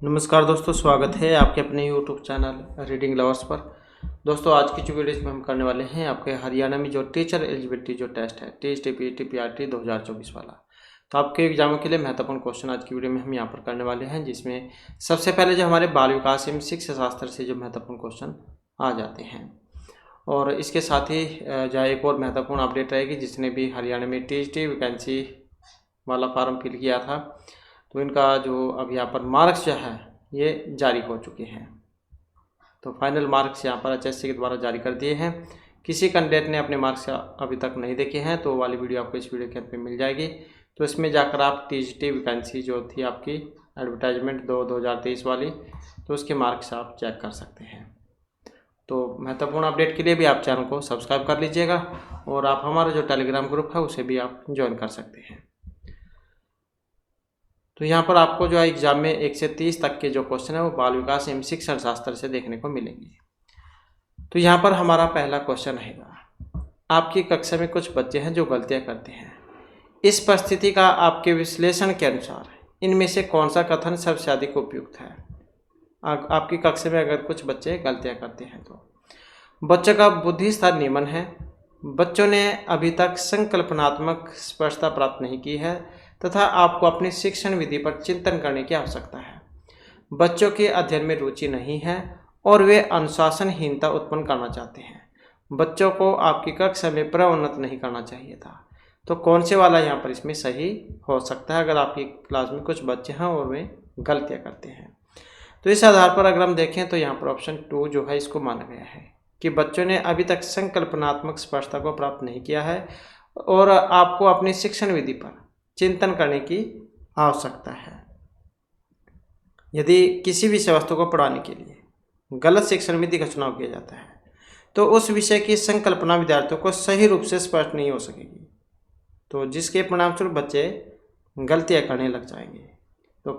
नमस्कार दोस्तों, स्वागत है आपके अपने यूट्यूब चैनल रीडिंग लवर्स पर। दोस्तों, आज की जो वीडियो में हम करने वाले हैं आपके हरियाणा में जो टीचर एलिजिबिलिटी जो टेस्ट है TST-PET-PRT 2024 वाला, तो आपके एग्जामों के लिए महत्वपूर्ण क्वेश्चन आज की वीडियो में हम यहाँ पर करने वाले हैं, जिसमें सबसे पहले जो हमारे बाल विकास एवं शिक्षा शास्त्र से जो महत्वपूर्ण क्वेश्चन आ जाते हैं, और इसके साथ ही जो एक और महत्वपूर्ण अपडेट रहेगी, जिसने भी हरियाणा में TST वैकेंसी वाला फॉर्म फिल किया था, तो इनका जो अब यहाँ पर मार्क्स जो है ये जारी हो चुके हैं। तो फाइनल मार्क्स यहाँ पर HSC के द्वारा जारी कर दिए हैं। किसी कैंडिडेट ने अपने मार्क्स अभी तक नहीं देखे हैं तो वाली वीडियो आपको इस वीडियो के अंत में मिल जाएगी। तो इसमें जाकर आप TGT वैकेंसी जो थी आपकी एडवर्टाइजमेंट 2023 वाली, तो उसके मार्क्स आप चेक कर सकते हैं। तो महत्वपूर्ण अपडेट के लिए भी आप चैनल को सब्सक्राइब कर लीजिएगा, और आप हमारा जो टेलीग्राम ग्रुप है उसे भी आप ज्वाइन कर सकते हैं। तो यहाँ पर आपको जो है एग्जाम में 1 से 30 तक के जो क्वेश्चन है वो बाल विकास एवं शिक्षण शास्त्र से देखने को मिलेंगे। तो यहाँ पर हमारा पहला क्वेश्चन रहेगा, आपकी कक्षा में कुछ बच्चे हैं जो गलतियाँ करते हैं। इस परिस्थिति का आपके विश्लेषण के अनुसार इनमें से कौन सा कथन सबसे अधिक उपयुक्त है। आपकी कक्षा में अगर कुछ बच्चे गलतियाँ करते हैं तो बच्चों का बुद्धि स्तर निम्न है, बच्चों ने अभी तक संकल्पनात्मक स्पष्टता प्राप्त नहीं की है तथा आपको अपनी शिक्षण विधि पर चिंतन करने की आवश्यकता है। बच्चों के अध्ययन में रुचि नहीं है और वे अनुशासनहीनता उत्पन्न करना चाहते हैं। बच्चों को आपकी कक्षा में प्रोन्नत नहीं करना चाहिए था। तो कौन से वाला यहाँ पर इसमें सही हो सकता है अगर आपकी क्लास में कुछ बच्चे हैं और वे गलतियाँ करते हैं। तो इस आधार पर अगर हम देखें तो यहाँ पर ऑप्शन 2 जो है इसको माना गया है कि बच्चों ने अभी तक संकल्पनात्मक स्पष्टता को प्राप्त नहीं किया है और आपको अपनी शिक्षण विधि पर चिंतन करने की आवश्यकता है। यदि किसी विषय वस्तु को पढ़ाने के लिए गलत शिक्षण विधि का चुनाव किया जाता है तो उस विषय की संकल्पना विद्यार्थियों को सही रूप से स्पष्ट नहीं हो सकेगी, तो जिसके परिणामस्वरूप बच्चे गलतियां करने लग जाएंगे। तो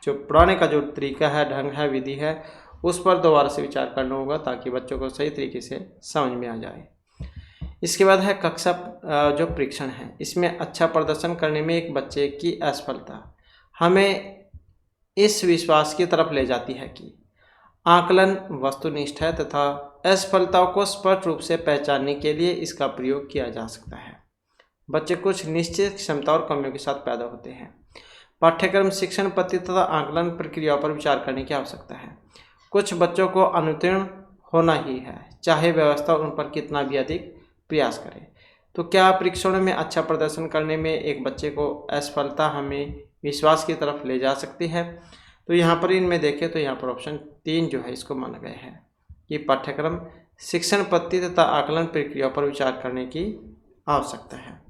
जो पढ़ाने का जो तरीका है, ढंग है, विधि है, उस पर दोबारा से विचार करना होगा ताकि बच्चों को सही तरीके से समझ में आ जाए। इसके बाद है कक्षा जो परीक्षण है, इसमें अच्छा प्रदर्शन करने में एक बच्चे की असफलता हमें इस विश्वास की तरफ ले जाती है कि आकलन वस्तुनिष्ठ है तथा असफलताओं को स्पष्ट रूप से पहचानने के लिए इसका प्रयोग किया जा सकता है। बच्चे कुछ निश्चित क्षमता और कमियों के साथ पैदा होते हैं। पाठ्यक्रम, शिक्षण पद्धति तथा आकलन प्रक्रियाओं पर विचार करने की आवश्यकता है। कुछ बच्चों को अनुत्तीर्ण होना ही है, चाहे व्यवस्था उन पर कितना भी अधिक प्रयास करें। तो क्या परीक्षणों में अच्छा प्रदर्शन करने में एक बच्चे को असफलता हमें विश्वास की तरफ ले जा सकती है। तो यहाँ पर इनमें देखें तो यहाँ पर ऑप्शन 3 जो है इसको माना गया है कि पाठ्यक्रम, शिक्षण पद्धति तथा आकलन प्रक्रिया पर विचार करने की आवश्यकता है।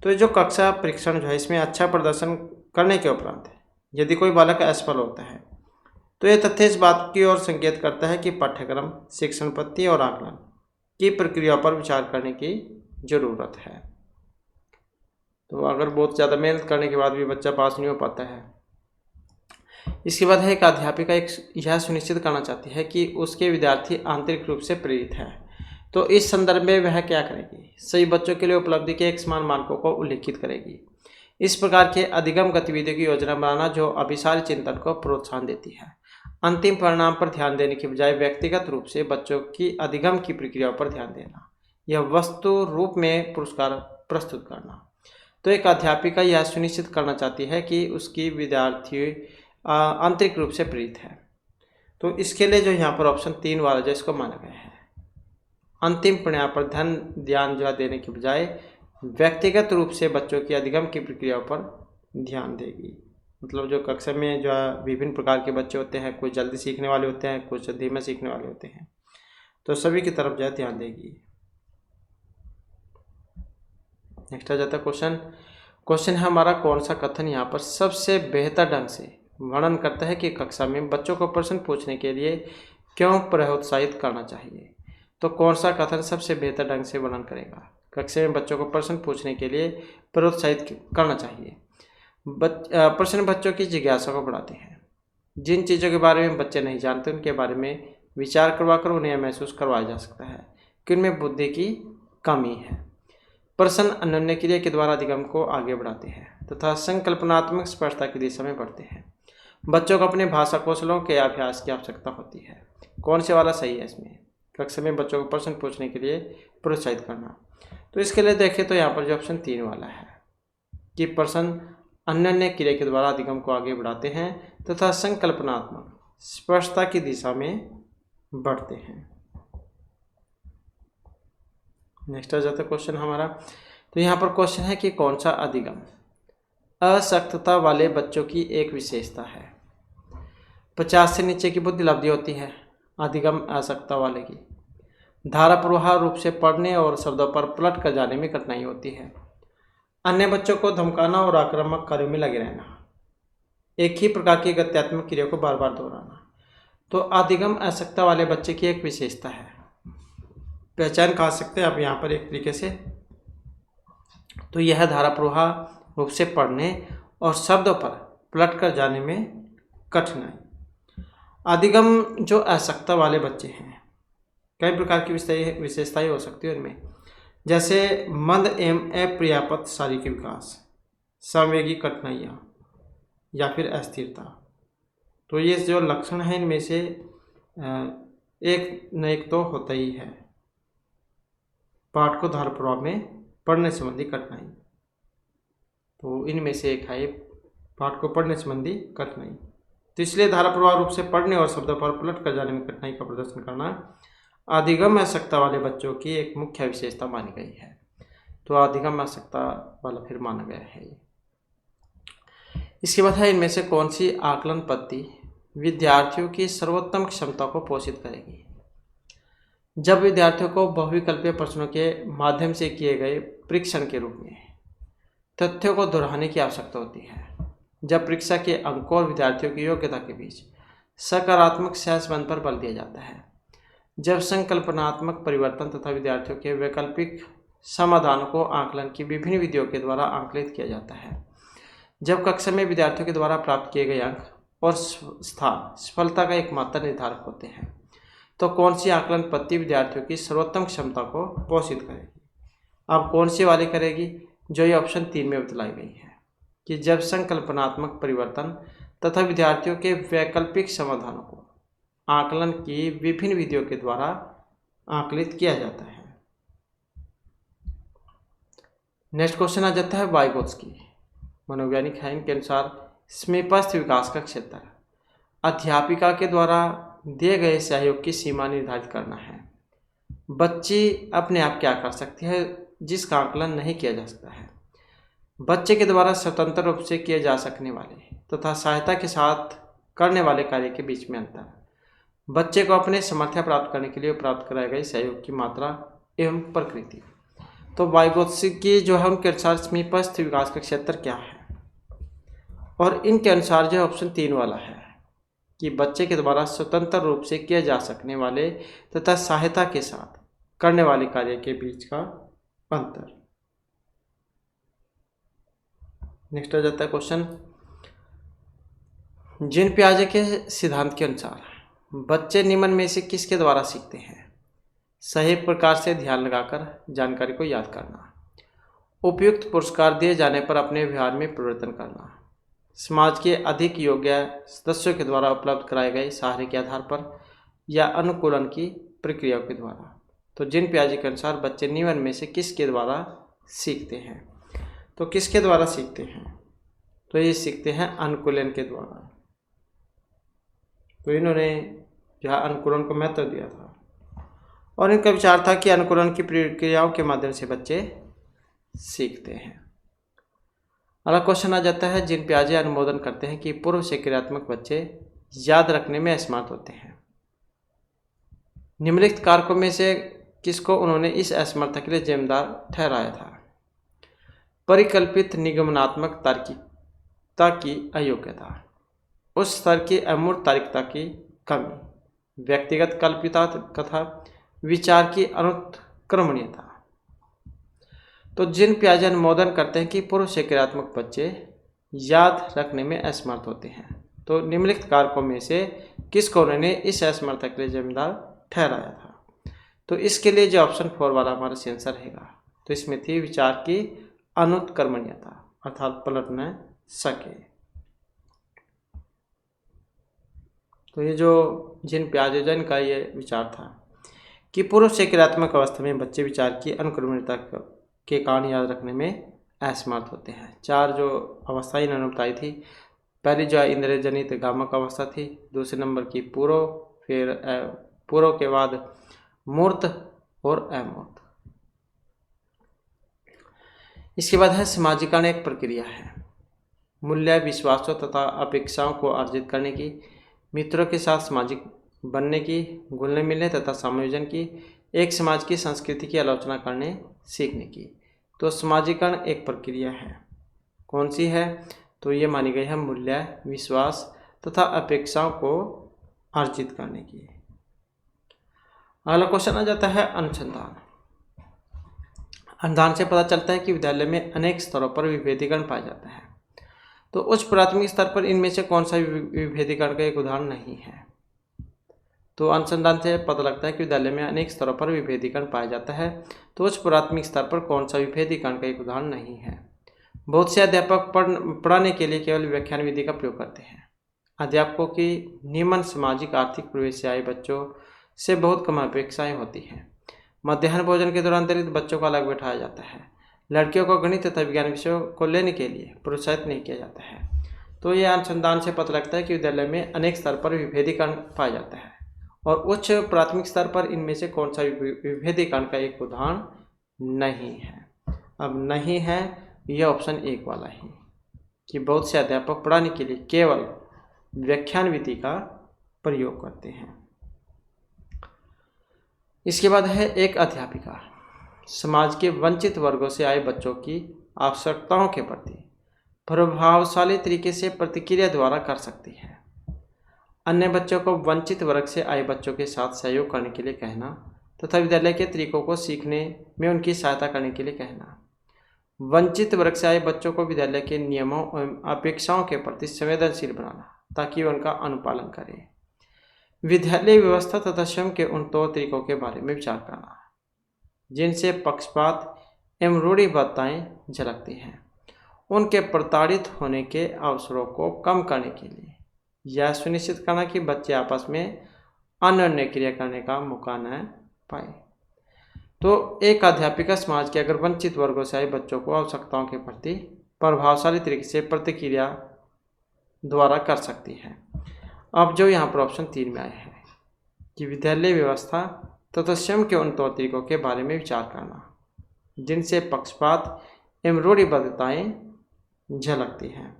तो जो कक्षा परीक्षण जो है इसमें अच्छा प्रदर्शन करने के उपरांत यदि कोई बालक असफल होता है तो यह तथ्य इस बात की ओर संकेत करता है कि पाठ्यक्रम, शिक्षण पद्धति और आकलन की प्रक्रिया पर विचार करने की जरूरत है। तो अगर बहुत ज़्यादा मेहनत करने के बाद भी बच्चा पास नहीं हो पाता है। इसके बाद है एक अध्यापिका यह सुनिश्चित करना चाहती है कि उसके विद्यार्थी आंतरिक रूप से प्रेरित है। तो इस संदर्भ में वह क्या करेगी, सही बच्चों के लिए उपलब्धि के एक समान मानकों को उल्लेखित करेगी। इस प्रकार के अधिगम गतिविधियों की योजना बनाना जो अभिसारी चिंतन को प्रोत्साहन देती है। अंतिम परिणाम पर ध्यान देने के बजाय व्यक्तिगत रूप से बच्चों की अधिगम की प्रक्रियाओं पर ध्यान देना, यह वस्तु रूप में पुरस्कार प्रस्तुत करना। तो एक अध्यापिका यह सुनिश्चित करना चाहती है कि उसकी विद्यार्थी आंतरिक रूप से प्रेरित है। तो इसके लिए जो यहाँ पर ऑप्शन 3 वाला जो इसको माना गया है, अंतिम परिणाम पर ध्यान जो देने के बजाय व्यक्तिगत रूप से बच्चों की अधिगम की प्रक्रियाओं पर ध्यान देगी। मतलब जो कक्षा में जो विभिन्न प्रकार के बच्चे होते हैं, कुछ जल्दी सीखने वाले होते हैं, कुछ धीमे सीखने वाले होते हैं, तो सभी की तरफ जो है ध्यान देगी। नेक्स्ट आ जाता है क्वेश्चन है हमारा, कौन सा कथन यहाँ पर सबसे बेहतर ढंग से वर्णन करता है कि कक्षा में बच्चों को प्रश्न पूछने के लिए क्यों प्रोत्साहित करना चाहिए। तो कौन सा कथन सबसे बेहतर ढंग से वर्णन करेगा, कक्षा में बच्चों को प्रश्न पूछने के लिए प्रोत्साहित करना चाहिए। प्रश्न बच्चों की जिज्ञासा को बढ़ाते हैं। जिन चीज़ों के बारे में बच्चे नहीं जानते उनके बारे में विचार करवाकर उन्हें महसूस करवाया जा सकता है कि उनमें बुद्धि की कमी है। प्रश्न अनन्य क्रिया के द्वारा अधिगम को आगे बढ़ाते हैं तथा संकल्पनात्मक स्पष्टता की दिशा में बढ़ते हैं। बच्चों को अपने भाषा कौशलों के अभ्यास की आवश्यकता होती है। कौन से वाला सही है इसमें? कक्षा में बच्चों को प्रश्न पूछने के लिए प्रोत्साहित करना। तो इसके लिए देखें तो यहाँ पर जो ऑप्शन 3 वाला है कि प्रश्न अन्य क्रिया के द्वारा अधिगम को आगे बढ़ाते हैं तथा संकल्पनात्मक स्पष्टता की दिशा में बढ़ते हैं। नेक्स्ट आ जाता है क्वेश्चन हमारा। तो यहाँ पर क्वेश्चन है कि कौन सा अधिगम अशक्तता वाले बच्चों की एक विशेषता है। 50 से नीचे की बुद्धि लब्धि होती है अधिगम अशक्तता वाले की। धारा प्रवाह रूप से पढ़ने और शब्दों पर पलट कर जाने में कठिनाई होती है। अन्य बच्चों को धमकाना और आक्रामक कार्यों में लगे रहना। एक ही प्रकार की गत्यात्मक क्रिया को बार बार दोहराना। तो अधिगम अशक्तता वाले बच्चे की एक विशेषता है। पहचान कहा सकते हैं आप यहाँ पर एक तरीके से। तो यह धारा प्रवाह रूप से पढ़ने और शब्दों पर पलट कर जाने में कठिनाई। अधिगम जो अशक्तता वाले बच्चे हैं, कई प्रकार की विशेषताएं हो सकती है उनमें, जैसे मंद एवं अपर्याप्त के विकास, संवेगी कठिनाइयाँ या फिर अस्थिरता। तो ये जो लक्षण हैं इनमें से एक न एक तो होता ही है। पाठ को धारा प्रवाह में पढ़ने संबंधी कठिनाई, तो इनमें से एक है पाठ को पढ़ने संबंधी कठिनाई। तो इसलिए धारा प्रवाह रूप से पढ़ने और शब्दों पर पलट कर जाने में कठिनाई का प्रदर्शन करना अधिगम अशक्तता वाले बच्चों की एक मुख्य विशेषता मानी गई है। तो अधिगम अशक्तता वाला फिर माना गया है ये। इसके बाद है इनमें से कौन सी आकलन पद्धति विद्यार्थियों की सर्वोत्तम क्षमता को पोषित करेगी। जब विद्यार्थियों को बहुविकल्पीय प्रश्नों के माध्यम से किए गए परीक्षण के रूप में तथ्यों को दोहराने की आवश्यकता होती है, जब परीक्षा के अंकों और विद्यार्थियों की योग्यता के बीच सकारात्मक सहसंबंध पर बल दिया जाता है, जब संकल्पनात्मक परिवर्तन तथा विद्यार्थियों के वैकल्पिक समाधान को आकलन की विभिन्न विधियों के द्वारा आंकलित किया जाता है, जब कक्षा में विद्यार्थियों के द्वारा प्राप्त किए गए अंक और स्थान सफलता का एकमात्र निर्धारक होते हैं, तो कौन सी आकलन पद्धति विद्यार्थियों की सर्वोत्तम क्षमता को पोषित करेगी। अब कौन सी वाली करेगी? जो ये ऑप्शन 3 में बतलाई गई है कि जब संकल्पनात्मक परिवर्तन तथा विद्यार्थियों के वैकल्पिक समाधानों को आकलन की विभिन्न विधियों के द्वारा आकलित किया जाता है। नेक्स्ट क्वेश्चन आ जाता है वाइगोत्स्की मनोवैज्ञानिक है, इनके अनुसार समीपस्थ विकास का क्षेत्र अध्यापिका के द्वारा दिए गए सहयोग की सीमा निर्धारित करना है। बच्ची अपने आप क्या कर सकती है जिसका आकलन नहीं किया जा सकता है। बच्चे के द्वारा स्वतंत्र रूप से किए जा सकने वाले तथा सहायता के साथ करने वाले कार्य के बीच में अंतर। बच्चे को अपने सामर्थ्य प्राप्त करने के लिए प्राप्त कराए गए सहयोग की मात्रा एवं प्रकृति। तो वाइगोत्स्की जो है उनके अनुसार समीपस्थ विकास का क्षेत्र क्या है, और इनके अनुसार जो ऑप्शन 3 वाला है कि बच्चे के द्वारा स्वतंत्र रूप से किए जा सकने वाले तथा सहायता के साथ करने वाले कार्य के बीच का अंतर। नेक्स्ट आ जाता है क्वेश्चन, जीन पियाजे के सिद्धांत के अनुसार बच्चे निम्न में से किसके द्वारा सीखते हैं। सही प्रकार से ध्यान लगाकर जानकारी को याद करना, उपयुक्त पुरस्कार दिए जाने पर अपने व्यवहार में परिवर्तन करना, समाज के अधिक योग्य सदस्यों के द्वारा उपलब्ध कराए गए सहारे के आधार पर या अनुकूलन की प्रक्रियाओं के द्वारा। तो जीन पियाजे के अनुसार बच्चे निम्न में से किसके द्वारा सीखते हैं। तो किसके द्वारा सीखते हैं? तो ये सीखते हैं अनुकूलन के द्वारा। तो इन्होंने जो है अनुकूलन को महत्व दिया था और इनका विचार था कि अनुकूलन की प्रक्रियाओं के माध्यम से बच्चे सीखते हैं। अगला क्वेश्चन आ जाता है, जीन पियाजे अनुमोदन करते हैं कि पूर्व से क्रियात्मक बच्चे याद रखने में असमर्थ होते हैं। निम्नलिखित कारकों में से किसको उन्होंने इस असमर्थता के लिए जिम्मेदार ठहराया था। परिकल्पित निगमनात्मक तार्किकता की अयोग्यता, उस स्तर की अमूर्त तार्किकता की कमी, व्यक्तिगत कल्पिता तथा विचार की अनुत्क्रमणीयता। तो जीन पियाजे अनुमोदन करते हैं कि पूर्व से क्रियात्मक बच्चे याद रखने में असमर्थ होते हैं। तो निम्नलिखित कारकों में से किसको उन्होंने इस असमर्थता के लिए जिम्मेदार ठहराया था। तो इसके लिए जो ऑप्शन 4 वाला हमारा आंसर रहेगा। तो इसमें थी विचार की अनुत्क्रमणीयता, अर्थात पलट न सके। तो ये जो जिन प्याजेजन का ये विचार था कि पूर्व से क्रियात्मक अवस्था में बच्चे विचार की अनुक्रमणिकता के कारण याद रखने में असमर्थ होते हैं। 4 जो अवस्थाएं इन्होंने बताई थी, पहली जो इंद्रिय जनित गामक अवस्था थी, दूसरे नंबर की पूर्व, फिर पूर्व के बाद मूर्त और अमूर्त। इसके बाद है सामाजिकरण एक प्रक्रिया है मूल्य, विश्वासों तथा अपेक्षाओं को अर्जित करने की, मित्रों के साथ सामाजिक बनने की, घुलने मिलने तथा समायोजन की, एक समाज की संस्कृति की आलोचना करने सीखने की। तो सामाजिकरण एक प्रक्रिया है, कौन सी है? तो ये मानी गई है मूल्य, विश्वास तथा अपेक्षाओं को अर्जित करने की। अगला क्वेश्चन आ जाता है अनुसंधान। अनुसंधान से पता चलता है कि विद्यालय में अनेक स्तरों पर विभेदीकरण पाया जाता है। तो उच्च प्राथमिक स्तर पर इनमें से कौन सा विभेदीकरण का एक उदाहरण नहीं है? तो अनुसंधान से पता लगता है कि विद्यालय में अनेक स्तरों पर विभेदीकरण पाया जाता है। तो उच्च प्राथमिक स्तर पर कौन सा विभेदीकरण का एक उदाहरण नहीं है? बहुत से अध्यापक पढ़ाने के लिए केवल व्याख्यान विधि का प्रयोग करते हैं। अध्यापकों की निम्न सामाजिक आर्थिक प्रवेश से आए बच्चों से बहुत कम अपेक्षाएं होती हैं। मध्याह्न भोजन के दौरान अतिरिक्त बच्चों को अलग बैठाया जाता है। लड़कियों को गणित तथा विज्ञान विषयों को लेने के लिए प्रोत्साहित नहीं किया जाता है। तो यह अनुसंधान से पता लगता है कि विद्यालय में अनेक स्तर पर विभेदीकरण पाया जाता है और उच्च प्राथमिक स्तर पर इनमें से कौन सा विभेदीकरण का एक उदाहरण नहीं है? अब नहीं है, यह ऑप्शन 1 वाला है कि बहुत से अध्यापक पढ़ाने के लिए केवल व्याख्यान विधि का प्रयोग करते हैं। इसके बाद है एक अध्यापिका समाज के वंचित वर्गों से आए बच्चों की आवश्यकताओं के प्रति प्रभावशाली तरीके से प्रतिक्रिया द्वारा कर सकती है। अन्य बच्चों को वंचित वर्ग से आए बच्चों के साथ सहयोग करने के लिए कहना तथा विद्यालय के तरीकों को सीखने में उनकी सहायता करने के लिए कहना। वंचित वर्ग से आए बच्चों को विद्यालय के नियमों एवं अपेक्षाओं के प्रति संवेदनशील बनाना ताकि वे उनका अनुपालन करें। विद्यालय व्यवस्था तथा स्वयं के उन तौर तरीकों के बारे में विचार करना जिनसे पक्षपात एवं रूढ़िबद्धताएं झलकती हैं। उनके प्रताड़ित होने के अवसरों को कम करने के लिए यह सुनिश्चित करना कि बच्चे आपस में अनन्य क्रिया करने का मौका न पाए। तो एक अध्यापिका समाज के अगर वंचित वर्गों से आए बच्चों को आवश्यकताओं के प्रति प्रभावशाली तरीके से प्रतिक्रिया द्वारा कर सकती है। अब जो यहाँ पर ऑप्शन 3 में आए हैं कि विद्यालय व्यवस्था तथा स्वयं के उन तौर तरीकों के बारे में विचार करना जिनसे पक्षपात एवं रूढ़िबद्धताएं झलकती हैं।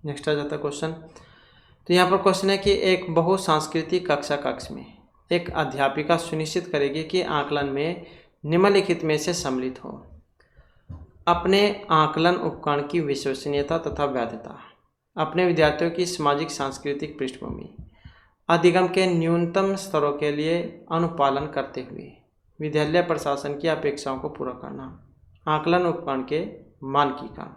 नेक्स्ट आ जाता है क्वेश्चन। तो यहाँ पर क्वेश्चन है कि एक बहुसांस्कृतिक कक्षा कक्ष में एक अध्यापिका सुनिश्चित करेगी कि आकलन में निम्नलिखित में से सम्मिलित हो: अपने आकलन उपकरण की विश्वसनीयता तथा वैधता, अपने विद्यार्थियों की सामाजिक सांस्कृतिक पृष्ठभूमि, अधिगम के न्यूनतम स्तरों के लिए अनुपालन करते हुए विद्यालय प्रशासन की अपेक्षाओं को पूरा करना, आकलन उपकरण के मानकीकरण।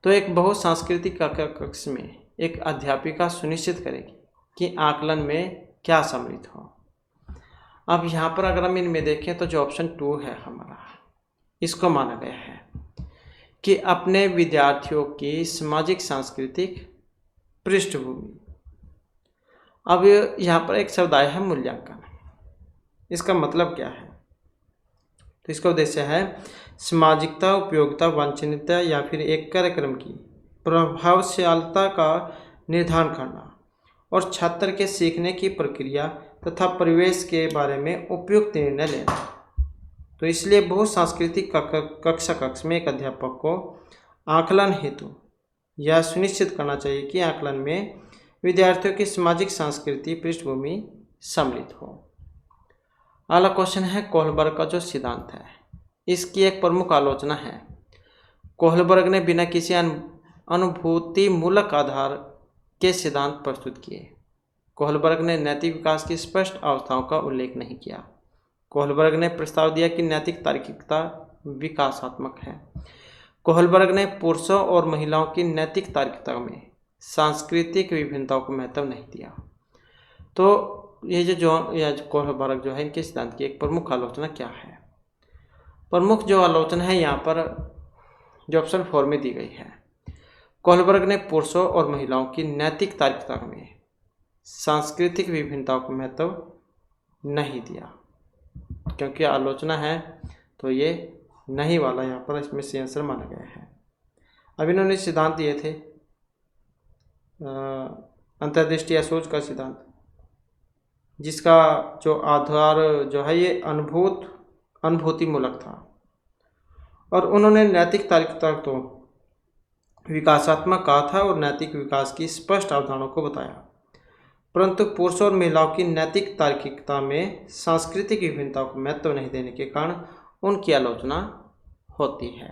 तो एक बहुसांस्कृतिक कक्ष में एक अध्यापिका सुनिश्चित करेगी कि आकलन में क्या सम्मिलित हो। अब यहाँ पर अगर हम इनमें देखें तो जो ऑप्शन 2 है हमारा, इसको माना गया है कि अपने विद्यार्थियों की सामाजिक सांस्कृतिक पृष्ठभूमि। अब यहाँ पर एक शब्द आया है मूल्यांकन। इसका मतलब क्या है? तो इसका उद्देश्य है सामाजिकता, उपयोगिता, वांछनीयता या फिर एक कार्यक्रम की प्रभावशीलता का निर्धारण करना और छात्र के सीखने की प्रक्रिया तथा परिवेश के बारे में उपयुक्त निर्णय लेना। तो इसलिए बहुसांस्कृतिक कक्षा कक्ष में एक अध्यापक को आकलन हेतु यह सुनिश्चित करना चाहिए कि आकलन में विद्यार्थियों की सामाजिक सांस्कृतिक पृष्ठभूमि सम्मिलित हो। अगला क्वेश्चन है कोहलबर्ग का जो सिद्धांत है, इसकी एक प्रमुख आलोचना है। कोहलबर्ग ने बिना किसी अनुभूति मूलक आधार के सिद्धांत प्रस्तुत किए। कोहलबर्ग ने नैतिक विकास की स्पष्ट अवस्थाओं का उल्लेख नहीं किया। कोहलबर्ग ने प्रस्ताव दिया कि नैतिक तार्किकता विकासात्मक है। कोहलबर्ग ने पुरुषों और महिलाओं की नैतिक तार्किकता में सांस्कृतिक विभिन्नताओं को महत्व नहीं दिया। तो ये जो कोहलबर्ग जो है, इनके सिद्धांत की एक प्रमुख आलोचना क्या है? प्रमुख जो आलोचना है यहाँ पर जो ऑप्शन 4 में दी गई है। कोहलबर्ग ने पुरुषों और महिलाओं की नैतिक तार्किकता में सांस्कृतिक विभिन्नताओं को महत्व नहीं दिया, क्योंकि आलोचना है तो ये नहीं वाला यहाँ पर इसमें से आंसर माना गया है। अब इन्होंने सिद्धांत दिए थे अंतर्दृष्टि या सोच का सिद्धांत, जिसका जो आधार जो है ये अनुभूति मूलक था, और उन्होंने नैतिक तार्किकता तो विकासात्मक कहा था और नैतिक विकास की स्पष्ट अवधारणाओं को बताया, परंतु पुरुषों और महिलाओं की नैतिक तार्किकता में सांस्कृतिक विभिन्नताओं को महत्व नहीं देने के कारण उनकी आलोचना होती है।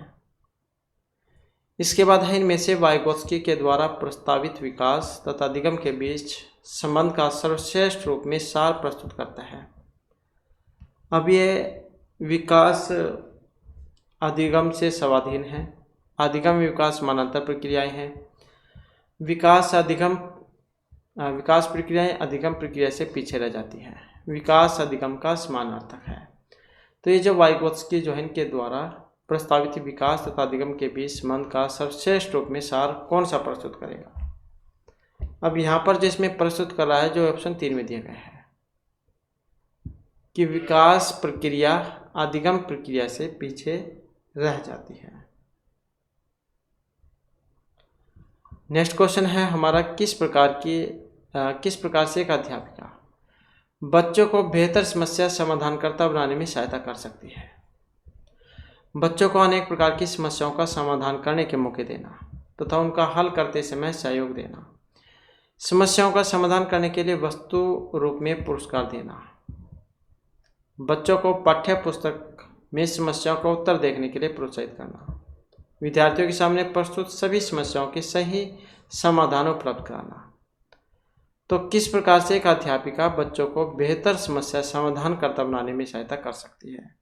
इसके बाद है इनमें से वाइगोत्स्की के द्वारा प्रस्तावित विकास तथा अधिगम के बीच संबंध का सर्वश्रेष्ठ रूप में सार प्रस्तुत करता है। अब ये विकास अधिगम से स्वाधीन है। अधिगम विकास समानांतर प्रक्रियाएं हैं। विकास प्रक्रियाएं अधिगम प्रक्रिया से पीछे रह जाती हैं। विकास अधिगम का समानार्थक है। तो ये जो वाइगोत्स्की जो है इनके द्वारा प्रस्तावित विकास तथा अधिगम के बीच संबंध का सर्वश्रेष्ठ रूप में सार कौन सा प्रस्तुत करेगा? अब यहाँ पर जिसमें प्रस्तुत कर रहा है जो ऑप्शन 3 में दिया गया है कि विकास प्रक्रिया अधिगम प्रक्रिया से पीछे रह जाती है। नेक्स्ट क्वेश्चन है हमारा, किस प्रकार से एक अध्यापिका बच्चों को बेहतर समस्या समाधानकर्ता बनाने में सहायता कर सकती है? बच्चों को अनेक प्रकार की समस्याओं का समाधान करने के मौके देना तथा उनका हल करते समय सहयोग देना, समस्याओं का समाधान करने के लिए वस्तु रूप में पुरस्कार देना, बच्चों को पाठ्य पुस्तक में समस्याओं का उत्तर देखने के लिए प्रोत्साहित करना, विद्यार्थियों के सामने प्रस्तुत सभी समस्याओं के सही समाधान उपलब्ध कराना। तो किस प्रकार से एक अध्यापिका बच्चों को बेहतर समस्या समाधानकर्ता बनाने में सहायता कर सकती है?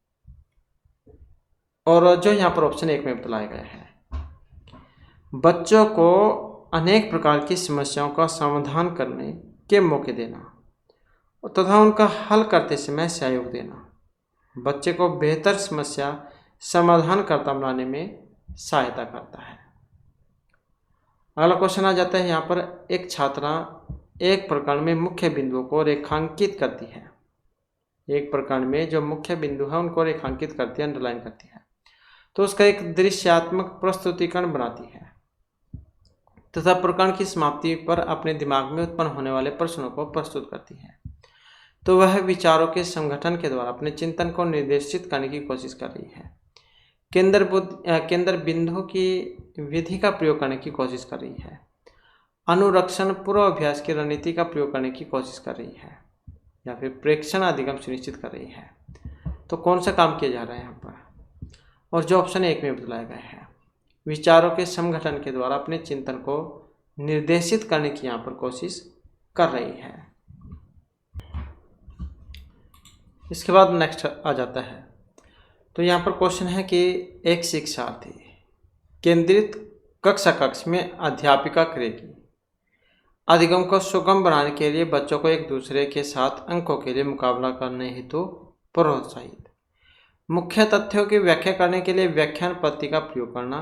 और जो यहाँ पर ऑप्शन 1 में बताया गया है, बच्चों को अनेक प्रकार की समस्याओं का समाधान करने के मौके देना तथा उनका हल करते समय सहयोग देना, बच्चे को बेहतर समस्या समाधानकर्ता बनाने में सहायता करता है। अगला क्वेश्चन आ जाता है यहाँ पर, एक छात्रा एक प्रकरण में मुख्य बिंदुओं को रेखांकित करती है। एक प्रकरण में जो मुख्य बिंदु है उनको रेखांकित करती है, अंडरलाइन करती है, तो उसका एक दृश्यात्मक प्रस्तुतिकरण बनाती है तथा प्रकरण की समाप्ति पर अपने दिमाग में उत्पन्न होने वाले प्रश्नों को प्रस्तुत करती है। तो वह विचारों के संगठन के द्वारा अपने चिंतन को निर्देशित करने की कोशिश कर रही है। केंद्र बिंदु की विधि का प्रयोग करने की कोशिश कर रही है। अनुरक्षण पूर्वाभ्यास की रणनीति का प्रयोग करने की कोशिश कर रही है, या फिर प्रेक्षण अधिगम सुनिश्चित कर रही है। तो कौन सा काम किया जा रहा है यहाँ पर? और जो ऑप्शन 1 में बताया गया है, विचारों के संगठन के द्वारा अपने चिंतन को निर्देशित करने की यहाँ पर कोशिश कर रही है। इसके बाद नेक्स्ट आ जाता है, तो यहाँ पर क्वेश्चन है कि एक शिक्षार्थी केंद्रित कक्ष में अध्यापिका करेगी अधिगम को सुगम बनाने के लिए बच्चों को एक दूसरे के साथ अंकों के लिए मुकाबला करने हेतु प्रोत्साहित, मुख्य तथ्यों की व्याख्या करने के लिए व्याख्यान पद्धति का प्रयोग करना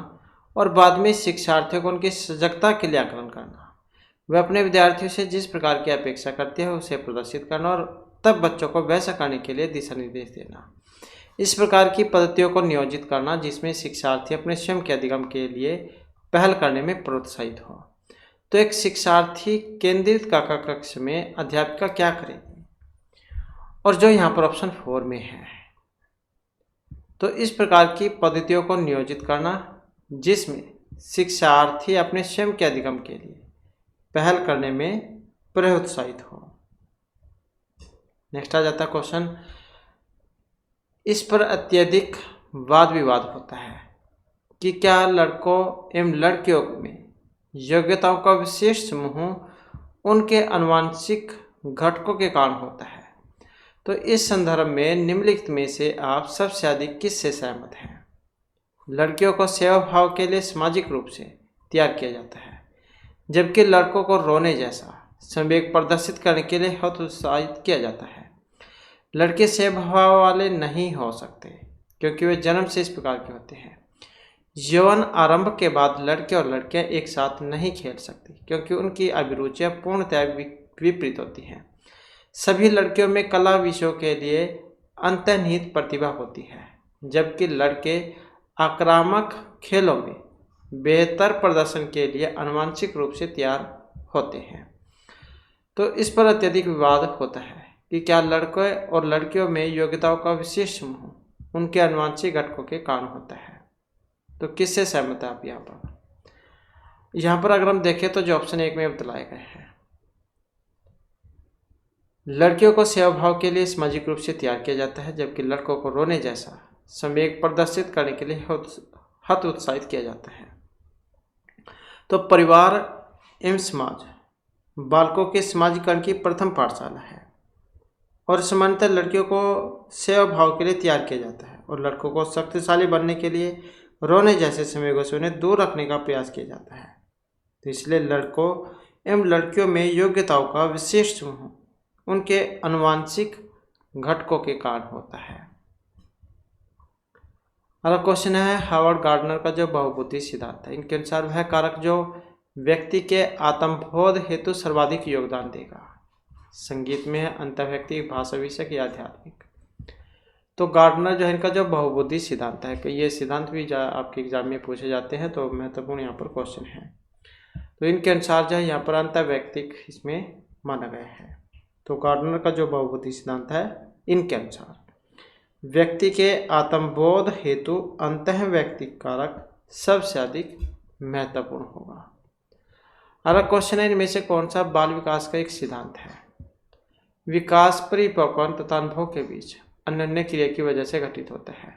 और बाद में शिक्षार्थियों को उनकी सजगता के लिए आकलन करना, वे अपने विद्यार्थियों से जिस प्रकार की अपेक्षा करते हैं उसे प्रदर्शित करना और तब बच्चों को वैसा करने के लिए दिशा निर्देश देना। इस प्रकार की पद्धतियों को नियोजित करना जिसमें शिक्षार्थी अपने स्वयं के अधिगम के लिए पहल करने में प्रोत्साहित हो। तो एक शिक्षार्थी केंद्रित कक्ष में अध्यापिका क्या करेगी? और जो यहाँ पर ऑप्शन 4 में है, तो इस प्रकार की पद्धतियों को नियोजित करना जिसमें शिक्षार्थी अपने स्वयं के अधिगम के लिए पहल करने में प्रोत्साहित हो। नेक्स्ट आ जाता है क्वेश्चन, इस पर अत्यधिक वाद विवाद होता है कि क्या लड़कों एवं लड़कियों में योग्यताओं का विशेष समूह उनके आनुवंशिक घटकों के कारण होता है। तो इस संदर्भ में निम्नलिखित में से आप सबसे अधिक किससे सहमत हैं? लड़कियों को सेवा भाव के लिए सामाजिक रूप से तैयार किया जाता है, जबकि लड़कों को रोने जैसा संवेग प्रदर्शित करने के लिए हतोत्साहित किया जाता है। लड़के सेवा भाव वाले नहीं हो सकते क्योंकि वे जन्म से इस प्रकार के होते हैं। यौवन आरंभ के बाद लड़के और लड़कियां एक साथ नहीं खेल सकती क्योंकि उनकी अभिरुचियां पूर्णतः विपरीत होती हैं। सभी लड़कियों में कला विषयों के लिए अंतर्निहित प्रतिभा होती है, जबकि लड़के आक्रामक खेलों में बेहतर प्रदर्शन के लिए आनुवंशिक रूप से तैयार होते हैं। तो इस पर अत्यधिक विवाद होता है कि क्या लड़के और लड़कियों में योग्यताओं का विशेष समूह उनके आनुवंशिक घटकों के कारण होता है। तो किससे सहमत है आप यहाँ पर अगर हम देखें तो जो ऑप्शन 1 में बतलाए गए हैं, लड़कियों को सेवा भाव के लिए सामाजिक रूप से तैयार किया जाता है, जबकि लड़कों को रोने जैसा संवेग प्रदर्शित करने के लिए हतोत्साहित किया जाता है। तो परिवार एवं समाज बालकों के समाजीकरण की प्रथम पाठशाला है और सामान्यतः लड़कियों को सेवा भाव के लिए तैयार किया जाता है और लड़कों को शक्तिशाली बनने के लिए रोने जैसे संवेगों से उन्हें दूर रखने का प्रयास किया जाता है। तो इसलिए लड़कों एवं लड़कियों में योग्यताओं का विशेष समूह उनके आनुवंशिक घटकों के कारण होता है। अगला क्वेश्चन है हावर्ड गार्डनर का जो बहुबुद्धि सिद्धांत है, इनके अनुसार वह कारक जो व्यक्ति के आत्मबोध हेतु सर्वाधिक योगदान देगा, संगीत में है, अंतर्व्यक्तिक, भाषा विषयक या आध्यात्मिक। तो गार्डनर जो है इनका जो बहुबुद्धि सिद्धांत है कि ये सिद्धांत भी आपके एग्जाम में पूछे जाते हैं, तो महत्वपूर्ण यहाँ पर क्वेश्चन है। तो इनके अनुसार जो है यहाँ पर अंतर्व्यक्तिक इसमें माना गया है। तो गार्डनर का जो बहुबुद्धि सिद्धांत है इनके अनुसार व्यक्ति के आत्मबोध हेतु अंतर्व्यक्तिक कारक सबसे अधिक महत्वपूर्ण होगा। अगला क्वेश्चन है इनमें से कौन सा बाल विकास का एक सिद्धांत है? विकास परिपक्वन तथा अनुभव के बीच अनन्य क्रिया की वजह से घटित होता है।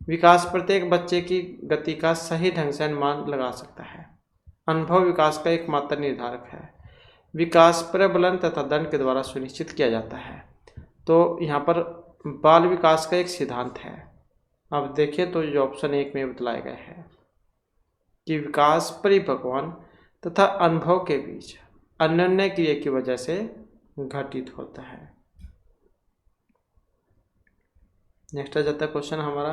विकास प्रत्येक बच्चे की गति का सही ढंग से अनुमान लगा सकता है। अनुभव विकास का एकमात्र निर्धारक है। विकास प्रबलन तथा दंड के द्वारा सुनिश्चित किया जाता है। तो यहाँ पर बाल विकास का एक सिद्धांत है। अब देखिए तो जो ऑप्शन 1 में बतलाया गया है कि विकास परिपक्वन तथा अनुभव के बीच अनन्य क्रिया की वजह से घटित होता है। नेक्स्ट आ जाता है क्वेश्चन हमारा।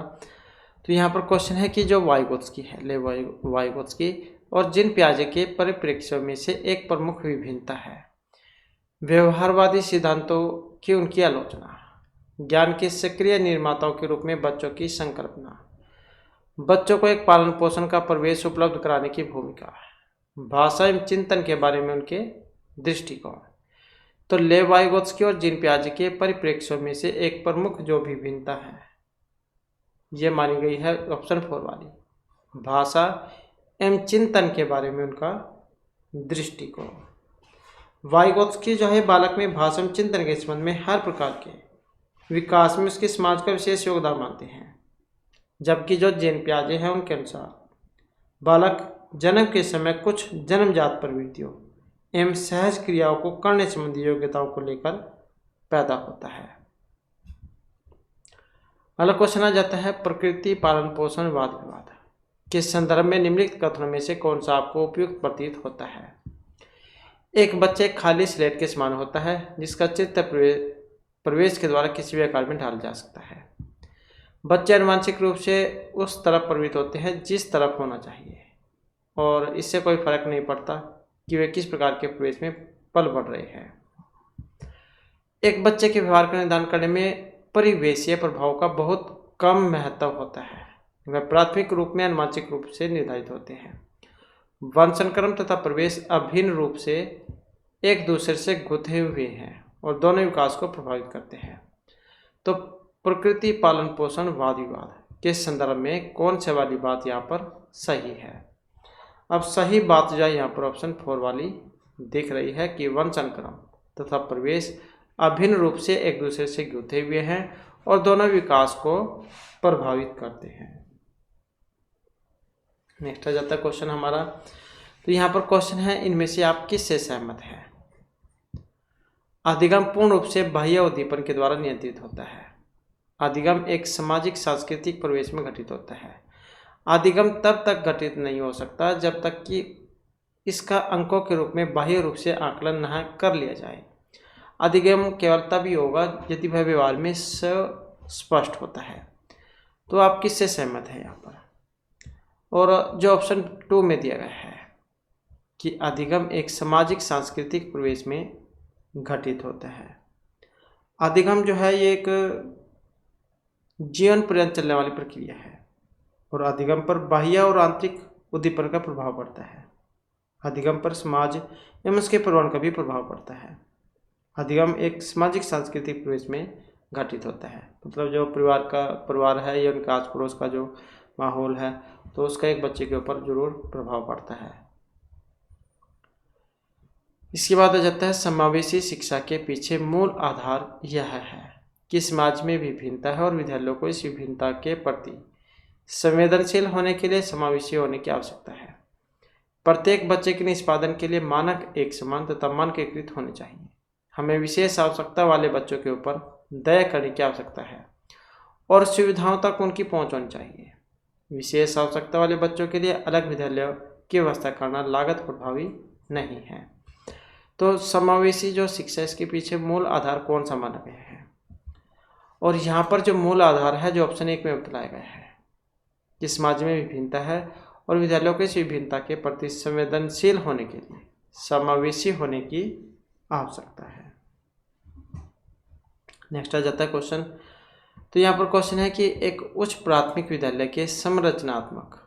तो यहाँ पर क्वेश्चन है कि जो वाइगोत्स्की है, वाइगोत्स्की और जीन पियाजे के परिप्रेक्ष्य में से एक प्रमुख विभिन्नता है व्यवहारवादी सिद्धांतों की उनकी आलोचना, ज्ञान के सक्रिय निर्माताओं के रूप में बच्चों की संकल्पना, बच्चों को एक पालन पोषण का प्रवेश उपलब्ध कराने की भूमिका, भाषा एवं चिंतन के बारे में उनके दृष्टिकोण। तो लेव वाइगोत्स्की और जीन पियाजे के परिप्रेक्ष्यों में से एक प्रमुख जो विभिन्नता है ये मानी गई है ऑप्शन 4 वाली, भाषा एवं चिंतन के बारे में उनका दृष्टिकोण। वाइगोत्स्की जो है बालक में भाषा एवं चिंतन के संबंध में हर प्रकार के विकास में उसके समाज का विशेष योगदान मानते हैं, जबकि जो जीन पियाजे हैं उनके अनुसार बालक जन्म के समय कुछ जन्मजात प्रवृत्तियों एवं सहज क्रियाओं को करने संबंधी योग्यताओं को लेकर पैदा होता है। अगला क्वेश्चन आ जाता है प्रकृति पालन पोषण वाद विवाद के संदर्भ में निम्नलिखित कथनों में से कौन सा आपको उपयुक्त प्रतीत होता है? एक बच्चे खाली स्लेट के समान होता है जिसका चित्त प्रवेश के द्वारा किसी भी आकार में ढाला जा सकता है। बच्चे आनुवंशिक रूप से उस तरफ प्रवृत्त होते हैं जिस तरफ होना चाहिए और इससे कोई फर्क नहीं पड़ता कि वे किस प्रकार के प्रवेश में पल बढ़ रहे हैं। एक बच्चे के व्यवहार का निर्धारण करने में परिवेशीय प्रभाव का बहुत कम महत्व होता है। वह प्राथमिक रूप में आनुवंशिक रूप से निर्धारित होते हैं। वंशानुक्रम तथा प्रवेश अभिन्न रूप से एक दूसरे से गुथे हुए हैं और दोनों विकास को प्रभावित करते हैं। तो प्रकृति पालन पोषण वाद विवाद के संदर्भ में कौन से वाली बात यहाँ पर सही है? अब सही बात जो है यहाँ पर ऑप्शन 4 वाली दिख रही है कि वंशानुक्रम तथा प्रवेश अभिन्न रूप से एक दूसरे से गुथे हुए हैं और दोनों विकास को प्रभावित करते हैं। नेक्स्ट आ जाता है क्वेश्चन हमारा। तो यहाँ पर क्वेश्चन है इनमें से आप किससे सहमत हैं? अधिगम पूर्ण रूप से बाह्य उद्दीपन के द्वारा नियंत्रित होता है। अधिगम एक सामाजिक सांस्कृतिक परिवेश में घटित होता है। अधिगम तब तक घटित नहीं हो सकता जब तक कि इसका अंकों के रूप में बाह्य रूप से आकलन न कर लिया जाए। अधिगम केवल तभी होगा यदि वह व्यवहार में स्पष्ट होता है। तो आप किससे सहमत हैं यहाँ पर? और जो ऑप्शन 2 में दिया गया है कि अधिगम एक सामाजिक सांस्कृतिक परिवेश में घटित होता है। अधिगम जो है ये एक जीवन पर्यंत चलने वाली प्रक्रिया है और अधिगम पर बाह्य और आंतरिक उद्दीपन का प्रभाव पड़ता है। अधिगम पर समाज एवं उसके पर्यावरण का भी प्रभाव पड़ता है। अधिगम एक सामाजिक सांस्कृतिक परिवेश में घटित होता है, मतलब जो परिवार है या उनका आस पड़ोस का जो माहौल है तो उसका एक बच्चे के ऊपर जरूर प्रभाव पड़ता है। इसके बाद आ जाता है समावेशी शिक्षा के पीछे मूल आधार यह है कि समाज में विभिन्नता है और विद्यालयों को इस विभिन्नता के प्रति संवेदनशील होने के लिए समावेशी होने की आवश्यकता है। प्रत्येक बच्चे के निष्पादन के लिए मानक एक समान तथा मानकीकृत होने चाहिए। हमें विशेष आवश्यकता वाले बच्चों के ऊपर दया करने की आवश्यकता है और सुविधाओं तक उनकी पहुंच होनी चाहिए। विशेष आवश्यकता वाले बच्चों के लिए अलग विद्यालयों की व्यवस्था करना लागत प्रभावी नहीं है। तो समावेशी जो शिक्षा इसके पीछे मूल आधार कौन सा माना गया है, और यहाँ पर जो मूल आधार है जो ऑप्शन 1 में बताया गया है कि समाज में विभिन्नता है और विद्यालयों को इस विभिन्नता के प्रति संवेदनशील होने के लिए समावेशी होने की आवश्यकता है। नेक्स्ट आ जाता है क्वेश्चन। तो यहाँ पर क्वेश्चन है कि एक उच्च प्राथमिक विद्यालय के संरचनात्मक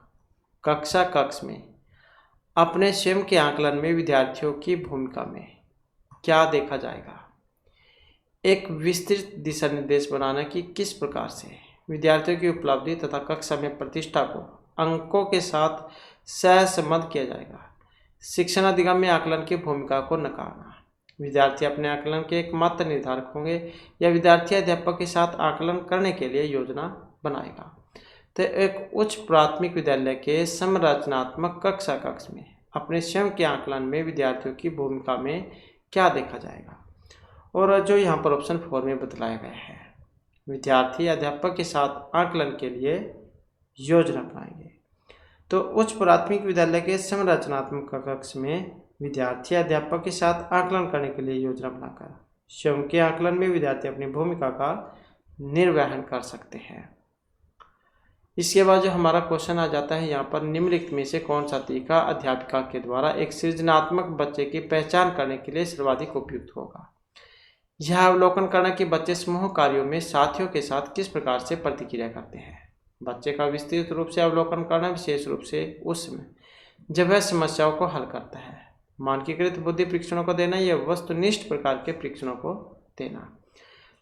कक्ष में अपने स्वयं के आकलन में विद्यार्थियों की भूमिका में क्या देखा जाएगा। एक विस्तृत दिशा निर्देश बनाना कि किस प्रकार से विद्यार्थियों की उपलब्धि तथा कक्षा में प्रतिष्ठा को अंकों के साथ सहसंबद्ध किया जाएगा। शिक्षण अधिगम में आकलन की भूमिका को नकारना। विद्यार्थी अपने आकलन के एकमात्र निर्धारक होंगे या विद्यार्थी अध्यापक के साथ आकलन करने के लिए योजना बनाएगा। तो एक उच्च प्राथमिक विद्यालय के संरचनात्मक कक्ष में अपने स्वयं के आकलन में विद्यार्थियों की भूमिका में क्या देखा जाएगा, और जो यहाँ पर ऑप्शन 4 में बतलाया गया है विद्यार्थी अध्यापक के साथ आकलन के लिए योजना बनाएंगे। तो उच्च प्राथमिक विद्यालय के संरचनात्मक कक्ष में विद्यार्थी अध्यापक के साथ आकलन करने के लिए योजना बनाकर स्वयं के आकलन में विद्यार्थी अपनी भूमिका का निर्वहन कर सकते हैं। इसके बाद जो हमारा क्वेश्चन आ जाता है यहाँ पर, निम्नलिखित में से कौन सा तरीका अध्यापिका के द्वारा एक सृजनात्मक बच्चे की पहचान करने के लिए सर्वाधिक उपयुक्त होगा। यह अवलोकन करना कि बच्चे समूह कार्यों में साथियों के साथ किस प्रकार से प्रतिक्रिया करते हैं। बच्चे का विस्तृत रूप से अवलोकन करना, विशेष रूप से उसमें जब वह समस्याओं को हल करता है। मानकीकृत बुद्धि परीक्षणों को देना या वस्तुनिष्ठ प्रकार के परीक्षणों को देना।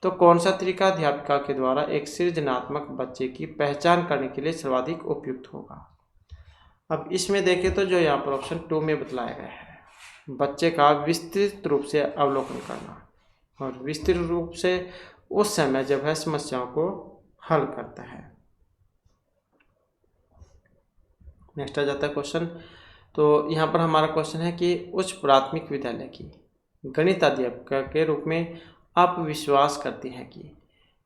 तो कौन सा तरीका अध्यापिका के द्वारा एक सृजनात्मक बच्चे की पहचान करने के लिए सर्वाधिक उपयुक्त होगा। अब इसमें देखें तो जो यहाँ पर ऑप्शन 2 में बतलाया गया है बच्चे का विस्तृत रूप से अवलोकन करना और विस्तृत रूप से उस समय जब वह समस्याओं को हल करता है। नेक्स्ट आ जाता है क्वेश्चन। तो यहाँ पर हमारा क्वेश्चन है कि उच्च प्राथमिक विद्यालय की गणित अध्यापिका के रूप में आप विश्वास करती हैं कि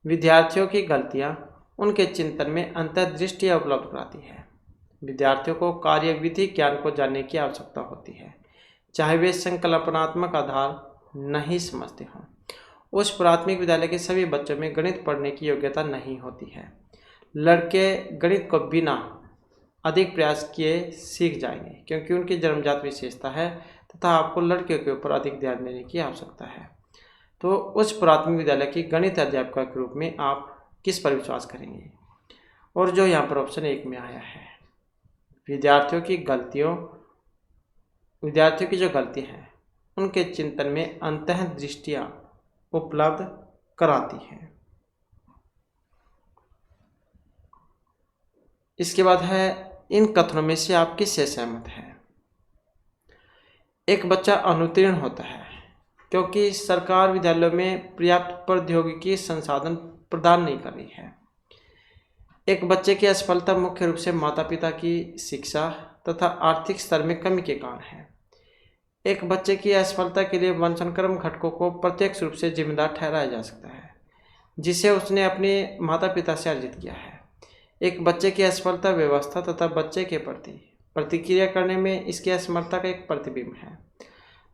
विद्यार्थियों की गलतियाँ उनके चिंतन में अंतर्दृष्टि उपलब्ध कराती है। विद्यार्थियों को कार्यविधि ज्ञान को जानने की आवश्यकता होती है, चाहे वे संकल्पनात्मक आधार नहीं समझते हों। उच्च प्राथमिक विद्यालय के सभी बच्चों में गणित पढ़ने की योग्यता नहीं होती है। लड़के गणित को बिना अधिक प्रयास किए सीख जाएंगे क्योंकि उनकी जन्मजात विशेषता है तथा आपको लड़कियों के ऊपर अधिक ध्यान देने की आवश्यकता है। तो उच्च प्राथमिक विद्यालय की गणित अध्यापिका के रूप में आप किस पर विश्वास करेंगे, और जो यहाँ पर ऑप्शन 1 में आया है विद्यार्थियों की जो गलती है उनके चिंतन में अंतर्दृष्टियाँ उपलब्ध कराती है। इसके बाद है इन कथनों में से आप किससे सहमत हैं। एक बच्चा अनुत्तीर्ण होता है क्योंकि सरकार विद्यालयों में पर्याप्त प्रौद्योगिकी संसाधन प्रदान नहीं कर रही है। एक बच्चे की असफलता मुख्य रूप से माता पिता की शिक्षा तथा आर्थिक स्तर में कमी के कारण है। एक बच्चे की असफलता के लिए वंशानुक्रम घटकों को प्रत्यक्ष रूप से जिम्मेदार ठहराया जा सकता है जिसे उसने अपने माता पिता से अर्जित किया है। एक बच्चे की असफलता व्यवस्था तथा बच्चे के प्रति प्रतिक्रिया करने में इसकी असमर्थता का एक प्रतिबिंब है।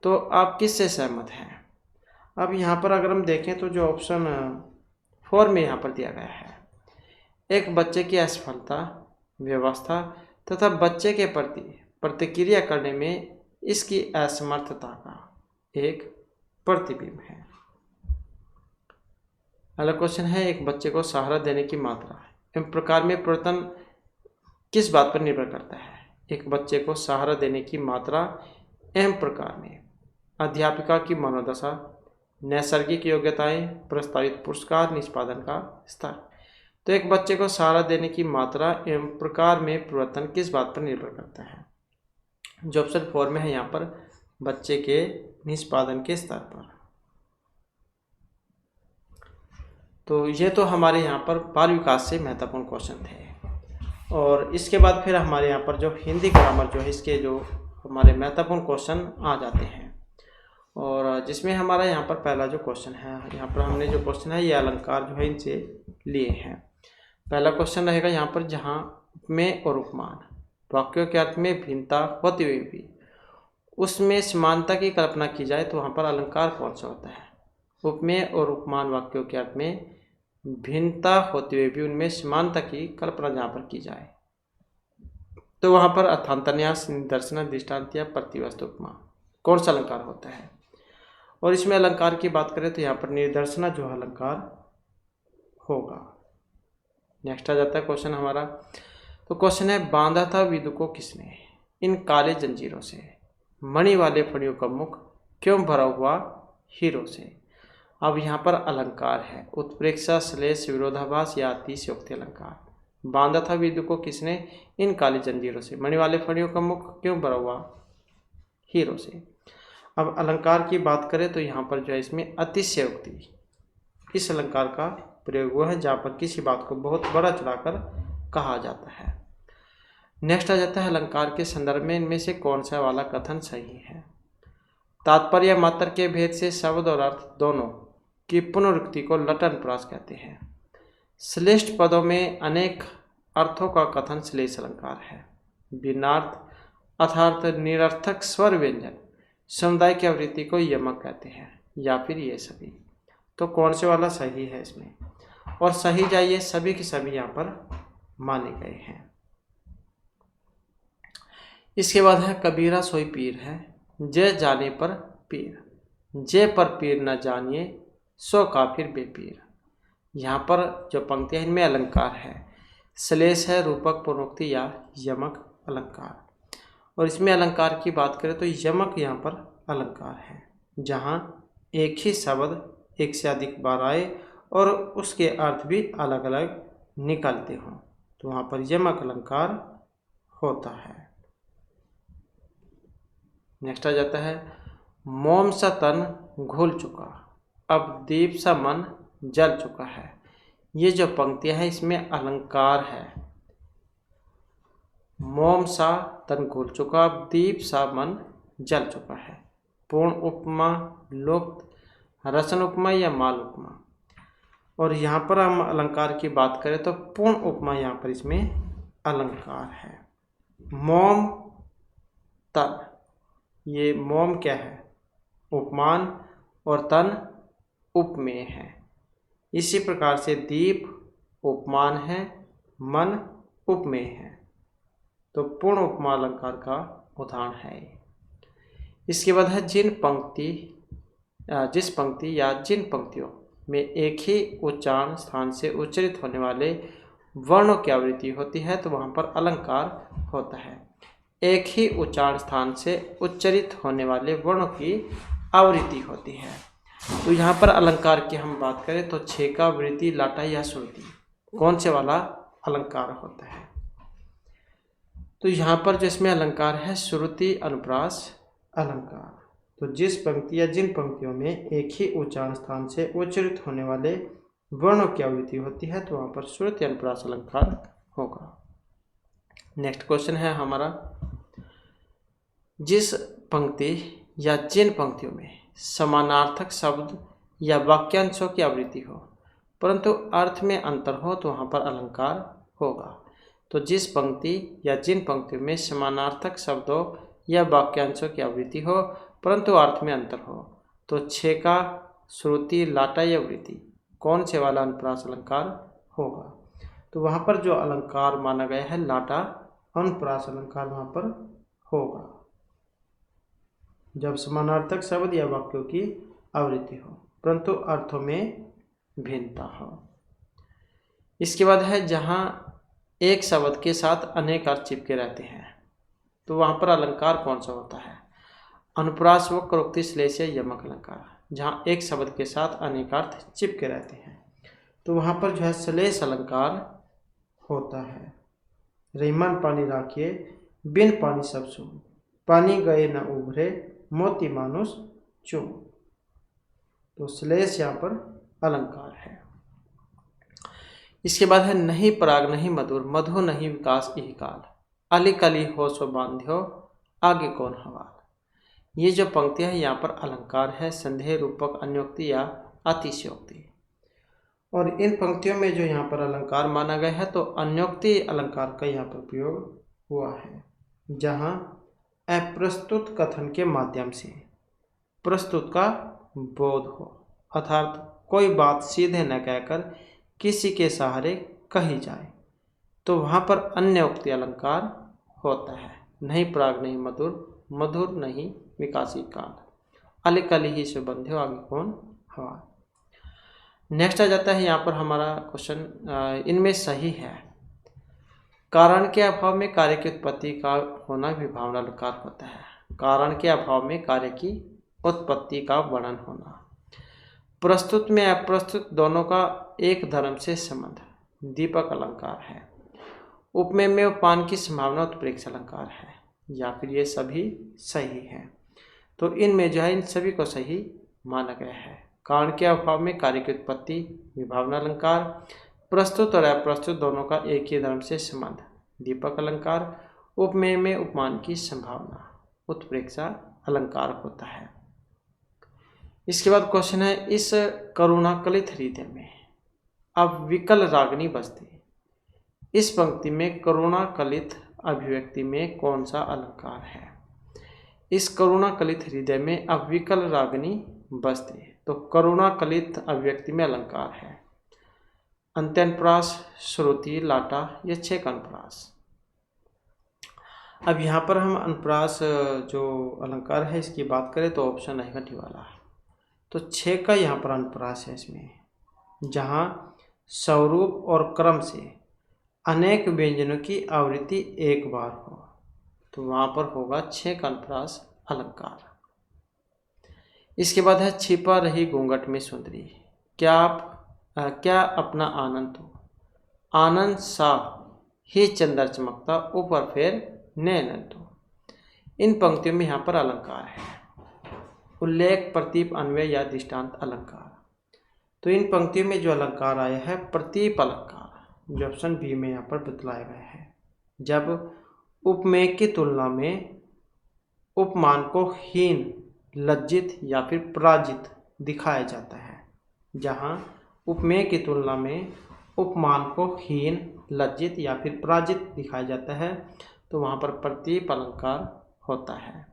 तो आप किससे सहमत हैं। अब यहाँ पर अगर हम देखें तो जो ऑप्शन 4 में यहाँ पर दिया गया है एक बच्चे की असफलता व्यवस्था तथा बच्चे के प्रति प्रतिक्रिया करने में इसकी असमर्थता का एक प्रतिबिंब है। अगला क्वेश्चन है, एक बच्चे को सहारा देने की मात्रा एवं प्रकार में परिवर्तन किस बात पर निर्भर करता है? एक बच्चे को सहारा देने की मात्रा एवं प्रकार में अध्यापिका की मनोदशा, नैसर्गिक योग्यताएं, प्रस्तावित पुरस्कार, निष्पादन का स्तर। तो एक बच्चे को सहारा देने की मात्रा एवं प्रकार में परिवर्तन किस बात पर निर्भर करता है? जो ऑप्शन 4 में है यहाँ पर बच्चे के निष्पादन के स्तर पर। तो ये तो हमारे यहाँ पर बाल विकास से महत्वपूर्ण क्वेश्चन थे। और इसके बाद फिर हमारे यहाँ पर जो हिंदी ग्रामर जो है इसके जो हमारे महत्वपूर्ण क्वेश्चन आ जाते हैं। और जिसमें हमारा यहाँ पर पहला जो क्वेश्चन है, यहाँ पर हमने जो क्वेश्चन है ये अलंकार जो है इनसे लिए हैं। पहला क्वेश्चन रहेगा यहाँ पर, जहाँ उपमेय और उपमान वाक्यों के अर्थ में भिन्नता होते हुए भी उसमें समानता की कल्पना की जाए तो वहाँ पर अलंकार कौन सा होता है? उपमेय और उपमान वाक्यों के अर्थ में भिन्नता होते हुए भी उनमें समानता की कल्पना जहाँ पर की जाए तो वहाँ पर अर्थांतरन्यास, निदर्शन, दृष्टांत या प्रतिवस्तु उपमा कौन सा अलंकार होता है? और इसमें अलंकार की बात करें तो यहाँ पर निदर्शन जो अलंकार होगा। नेक्स्ट आ जाता है क्वेश्चन हमारा। तो क्वेश्चन है, बांधा था विदु को किसने इन काले जंजीरों से, मणि वाले फणियों का मुख क्यों भरा हुआ हीरो से। अब यहाँ पर अलंकार है उत्प्रेक्षा, श्लेष, विरोधाभास या अतिशयोक्ति अलंकार। बांधा था विदु को किसने इन काली जंजीरों से, मणि वाले फणियों का मुख क्यों भरा हुआ हीरो से। अब अलंकार की बात करें तो यहाँ पर जो है इसमें अतिशयोक्ति इस अलंकार का प्रयोग हुआ है जहाँ पर किसी बात को बहुत बड़ा चढ़ाकर कहा जाता है। नेक्स्ट आ जाता है अलंकार के संदर्भ में इनमें से कौन सा वाला कथन सही है? तात्पर्य या मात्र के भेद से शब्द और अर्थ दोनों की पुनरुक्ति को लटन प्रास कहते हैं। श्लेष्ठ पदों में अनेक अर्थों का कथन श्लेष अलंकार है। भिन्नार्थ अर्थात निरर्थक स्वर व्यंजन समुदाय की आवृत्ति को यमक कहते हैं, या फिर ये सभी। तो कौन से वाला सही है इसमें? और सही जाइए सभी के सभी यहाँ पर माने गए हैं। इसके बाद है, कबीरा सोई पीर है, जे जाने पर पीर, जे पर पीर न जानिए सो काफिर बेपीर। यहाँ पर जो पंक्तियाँ इनमें अलंकार है, श्लेष है, रूपक, पुनरुक्ति या यमक अलंकार। और इसमें अलंकार की बात करें तो यमक यहाँ पर अलंकार है जहाँ एक ही शब्द एक से अधिक बार आए और उसके अर्थ भी अलग अलग निकलते हों तो वहाँ पर यमक अलंकार होता है। नेक्स्ट आ जाता है, मोम सा तन घुल चुका, अब दीप सा मन जल चुका है। ये जो पंक्तियाँ हैं इसमें अलंकार है। मोम सा तन घुल चुका, अब दीप सा मन जल चुका है। पूर्ण उपमा, लुप्त, रसन उपमा या माल उपमा। और यहाँ पर हम अलंकार की बात करें तो पूर्ण उपमा यहाँ पर इसमें अलंकार है। मोम तन, ये मोम क्या है? उपमान, और तन उपमेय है। इसी प्रकार से दीप उपमान है, मन उपमेय है। तो पूर्ण उपमा अलंकार का उदाहरण है। इसके बाद है, जिस पंक्ति या जिन पंक्तियों में एक ही उच्चारण स्थान से उच्चरित होने वाले वर्णों की आवृत्ति होती है तो वहाँ पर अलंकार होता है। एक ही उच्चारण स्थान से उच्चरित होने वाले वर्णों की आवृत्ति होती है। तो यहाँ पर अलंकार की हम बात करें तो छेका, वृत्ति, लाटा या श्रुति कौन से वाला अलंकार होता है? तो यहाँ पर जो इसमें अलंकार है श्रुति अनुप्रास अलंकार। तो जिस पंक्ति या जिन पंक्तियों में एक ही उच्चारण स्थान से उच्चरित होने वाले वर्णों की आवृत्ति होती है तो वहाँ पर श्रुति अनुप्रास अलंकार होगा। नेक्स्ट क्वेश्चन है हमारा, जिस पंक्ति या जिन पंक्तियों में समानार्थक शब्द या वाक्यांशों की आवृत्ति हो परंतु अर्थ में अंतर हो तो वहाँ पर अलंकार होगा। तो जिस पंक्ति या जिन पंक्तियों में समानार्थक शब्दों या वाक्यांशों की आवृत्ति हो परंतु अर्थ में अंतर हो तो छेका, श्रुति, लाटा या वृत्ति कौन से वाला अनुप्रास अलंकार होगा? तो वहाँ पर जो अलंकार माना गया है लाटा अनुप्रास अलंकार वहाँ पर होगा जब समानार्थक शब्द या वाक्यों की आवृत्ति हो परंतु अर्थों में भिन्नता हो। इसके बाद है जहाँ एक शब्द के साथ अनेक अर्थ चिपके रहते हैं तो वहाँ पर अलंकार कौन सा होता है? अनुप्रास वक्रोक्ति श्लेष या यमक अलंकार। जहाँ एक शब्द के साथ अनेक अर्थ चिपके रहते हैं तो वहाँ पर जो है श्लेष अलंकार होता है। रहीमान पानी राखिए बिन पानी सब सून, पानी गए न उभरे मोती मानुष चूम। तो श्लेष यहाँ पर अलंकार है। इसके बाद है नहीं पराग नहीं मधुर, मधु नहीं विकास यही काल, अली कली हो सो बांध्यो आगे कौन हवाल। ये जो पंक्तियां है यहाँ पर अलंकार है, संदेह रूपक, अन्योक्ति या अतिशयोक्ति। और इन पंक्तियों में जो यहाँ पर अलंकार माना गया है तो अन्योक्ति अलंकार का यहाँ पर प्रयोग हुआ है, जहाँ अप्रस्तुत कथन के माध्यम से प्रस्तुत का बोध हो, अर्थात कोई बात सीधे न कहकर किसी के सहारे कही जाए तो वहाँ पर अन्योक्ति अलंकार होता है। नहीं पराग नहीं मधुर, मधुर नहीं विकासी काल, अली कली ही से बंध्यो आगे कौन हवा। नेक्स्ट आ जाता है यहाँ पर हमारा क्वेश्चन, इनमें सही है कारण के अभाव में कार्य की उत्पत्ति का होना विभावना अलंकार होता है। कारण के अभाव में कार्य की उत्पत्ति का वर्णन होना। प्रस्तुत में अप्रस्तुत दोनों का एक धर्म से संबंध दीपक अलंकार है। उपमेय में उपमान की संभावना उत्प्रेक्ष अलंकार है, या फिर ये सभी सही है। तो इनमें जो है इन सभी को सही माना गया है। कारण के अभाव में कार्य की उत्पत्ति विभावना अलंकार, प्रस्तुत और अप्रस्तुत दोनों का एक ही धर्म से संबंध दीपक अलंकार, उपमेय में उपमान की संभावना उत्प्रेक्षा अलंकार होता है। इसके बाद क्वेश्चन है इस करुणाकलित हृदय में अब विकल रागनी बसती। इस पंक्ति में करुणाकलित अभिव्यक्ति में कौन सा अलंकार है? इस करुणाकलित हृदय में अब विकल रागनी बसती, तो करुणाकलित अभिव्यक्ति में अलंकार है अंत्यनुप्रास, श्रुति, लाटा या छेक अनुप्रास। अब यहाँ पर हम अनुप्रास जो अलंकार है इसकी बात करें तो ऑप्शन रहेगा डी वाला। तो छेक का यहाँ पर अनुप्रास है इसमें, जहाँ स्वरूप और क्रम से अनेक व्यंजनों की आवृत्ति एक बार हो तो वहाँ पर होगा छेक अनुप्रास अलंकार। इसके बाद है छिपा रही घूंघट में सुंदरी, क्या अपना आनंद हो, आनंद सा ही चंदर चमकता ऊपर फेर नैनन तो। इन पंक्तियों में यहाँ पर अलंकार है उल्लेख, प्रतीप, अन्वय या दृष्टांत अलंकार। तो इन पंक्तियों में जो अलंकार आया है प्रतीप अलंकार, जो ऑप्शन बी में यहाँ पर बतलाया गया है। जब उपमेय की तुलना में उपमान को हीन, लज्जित या फिर पराजित दिखाया जाता है। जहाँ उपमेय की तुलना में उपमान को हीन, लज्जित या फिर पराजित दिखाया जाता है तो वहाँ पर प्रतीप अलंकार होता है।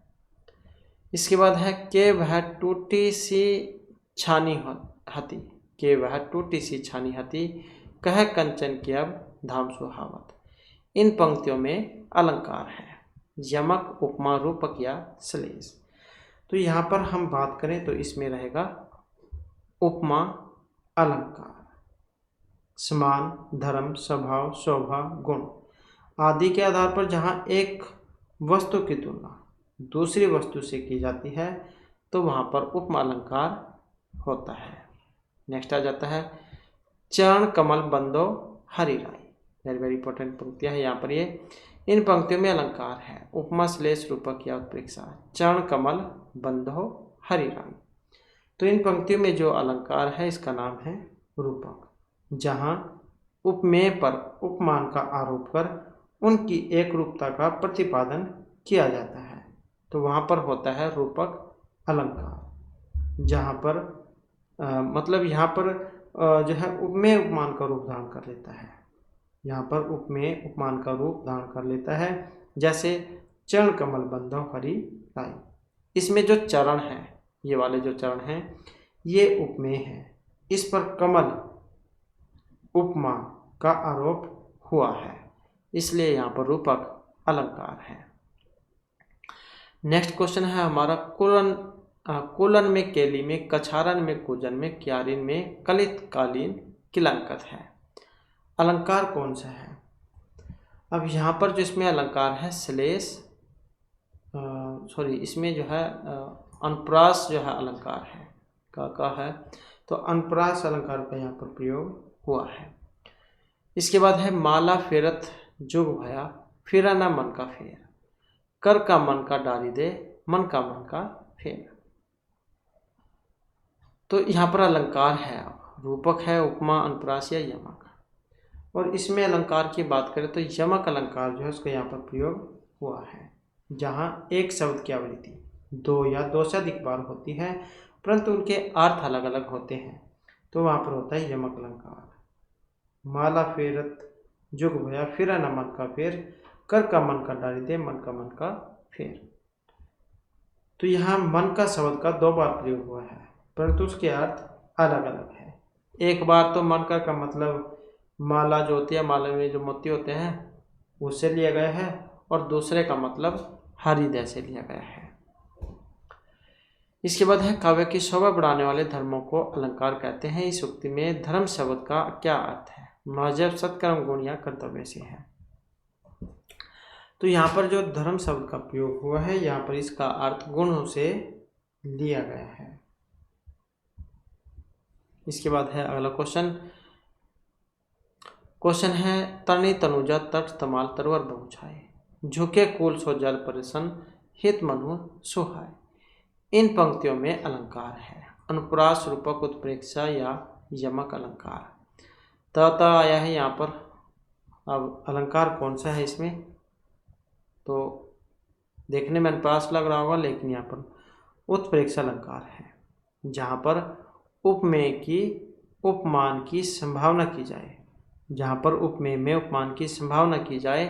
इसके बाद है के वह टूटी सी छानी हती, के वह टूटी सी छानी हती कह कंचन की अब धाम सुहावत। इन पंक्तियों में अलंकार है यमक, उपमा, रूपक या श्लेष। तो यहाँ पर हम बात करें तो इसमें रहेगा उपमा अलंकार। समान, धर्म, स्वभाव, शोभा, गुण आदि के आधार पर जहाँ एक वस्तु की तुलना दूसरी वस्तु से की जाती है तो वहाँ पर उपमा अलंकार होता है। नेक्स्ट आ जाता है चरण कमल बंदो हरि राई। वेरी वेरी इंपॉर्टेंट पंक्तियाँ है यहाँ पर ये। इन पंक्तियों में अलंकार है उपमा, श्लेष, रूपक या उत्प्रेक्षा। चरण कमल बंदो हरि राई। तो इन पंक्तियों में जो अलंकार है इसका नाम है रूपक, जहाँ उपमेय पर उपमान का आरोप कर उनकी एक रूपता का प्रतिपादन किया जाता है तो वहाँ पर होता है रूपक अलंकार। जहाँ पर मतलब यहाँ पर जो है उपमेय उपमान का रूप धारण कर लेता है। यहाँ पर उपमेय उपमान का रूप धारण कर लेता है, जैसे चरण कमल बंधो हरि राई। इसमें जो चरण है, ये वाले जो चरण हैं ये उपमेय है, इस पर कमल उपमा का आरोप हुआ है इसलिए यहाँ पर रूपक अलंकार है। नेक्स्ट क्वेश्चन है हमारा कुलन में, केली में, कछारन में, कुजन में, क्यारिन में, कलित कालीन किलंकत है। अलंकार कौन सा है? अब यहाँ पर जो इसमें अलंकार है श्लेष, इसमें जो है अनुप्रास जो है अलंकार है का है, तो अनुप्रास अलंकार का यहाँ पर प्रयोग हुआ है। इसके बाद है माला फेरत जुग भया, फिरा ना मन का फेर, कर का मन का डारी दे, मन का फेर। तो यहाँ पर अलंकार है, रूपक है उपमा, अनुप्रास या यमक। और इसमें अलंकार की बात करें तो यमक अलंकार जो है उसका यहाँ पर प्रयोग हुआ है, जहाँ एक शब्द की आवृत्ति दो या दो से अधिक बार होती है परंतु उनके अर्थ अलग अलग होते हैं, तो वहाँ पर होता है यमक अलंकार। माला फेरत जुग भया, फिरा न मन का फेर, कर का मन का डारी दे, मन का फेर। तो यहाँ मन का शब्द का 2 बार प्रयोग हुआ है परंतु उसके अर्थ अलग अलग है। एक बार तो मन का मतलब माला जो होती है, माला में जो मोती होते हैं उससे लिया गया है, और दूसरे का मतलब हरिदय से लिया गया है। इसके बाद है काव्य की शोभा बढ़ाने वाले धर्मों को अलंकार कहते हैं। इस उक्ति में धर्म शब्द का क्या अर्थ है? मजहब, सत्कर्म, गुण या कर्तव्य से है। तो यहाँ पर जो धर्म शब्द का प्रयोग हुआ है, यहाँ पर इसका अर्थ गुणों से लिया गया है। इसके बाद है अगला क्वेश्चन है तरणी तनुजा तट तमाल तरवर बहुछाए, झुके कुल सो जल परिसन, हित मनु सुहाय। इन पंक्तियों में अलंकार है अनुप्रास, रूपक, उत्प्रेक्षा या यमक अलंकार। तथा आया है यहाँ पर। अब अलंकार कौन सा है इसमें? तो देखने में अनुप्रास लग रहा होगा, लेकिन यहाँ पर उत्प्रेक्षा अलंकार है, जहाँ पर उपमेय की उपमान की संभावना की जाए। जहाँ पर उपमेय में उपमान की संभावना की जाए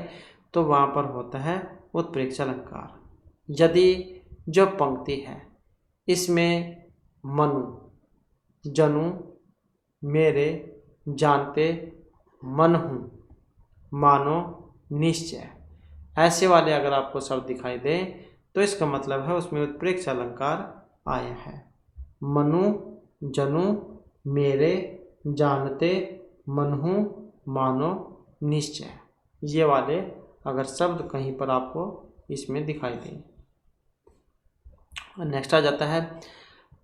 तो वहाँ पर होता है उत्प्रेक्षा अलंकार। यदि जो पंक्ति है इसमें मनु, जनु, मेरे, जानते, मन हूँ, मानो, निश्चय, ऐसे वाले अगर आपको शब्द दिखाई दे तो इसका मतलब है उसमें उत्प्रेक्षा अलंकार आया है। मनु, जनु, मेरे, जानते, मन हूँ, मानो, निश्चय, ये वाले अगर शब्द कहीं पर आपको इसमें दिखाई दें। नेक्स्ट आ जाता है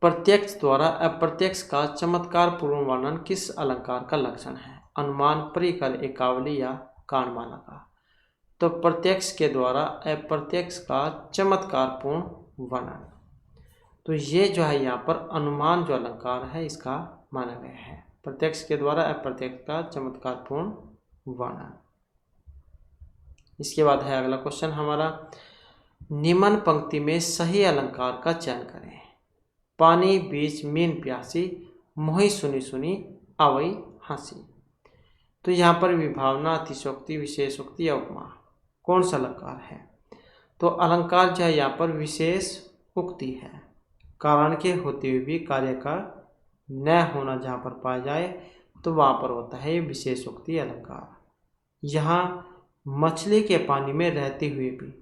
प्रत्यक्ष द्वारा अप्रत्यक्ष का चमत्कार पूर्ण वर्णन किस अलंकार का लक्षण है? अनुमान, परिकर, एकावली या कांडमाला का। तो प्रत्यक्ष के द्वारा अप्रत्यक्ष का चमत्कार पूर्ण वर्णन, तो ये जो है यहाँ पर अनुमान जो अलंकार है इसका माना गया है। प्रत्यक्ष के द्वारा अप्रत्यक्ष का चमत्कार पूर्ण वर्णन। इसके बाद है अगला क्वेश्चन हमारा, निम्न पंक्ति में सही अलंकार का चयन करें। पानी बीच मीन प्यासी, मोहि सुनी सुनी आवई हंसी। तो यहाँ पर विभावना, अतिशोक्ति, विशेषोक्ति या उपमा, कौन सा अलंकार है? तो अलंकार जो है यहाँ पर विशेष उक्ति है, कारण के होते हुए भी कार्य का न होना जहाँ पर पाया जाए तो वहाँ पर होता है विशेषोक्ति अलंकार। यहाँ मछली के पानी में रहते हुए भी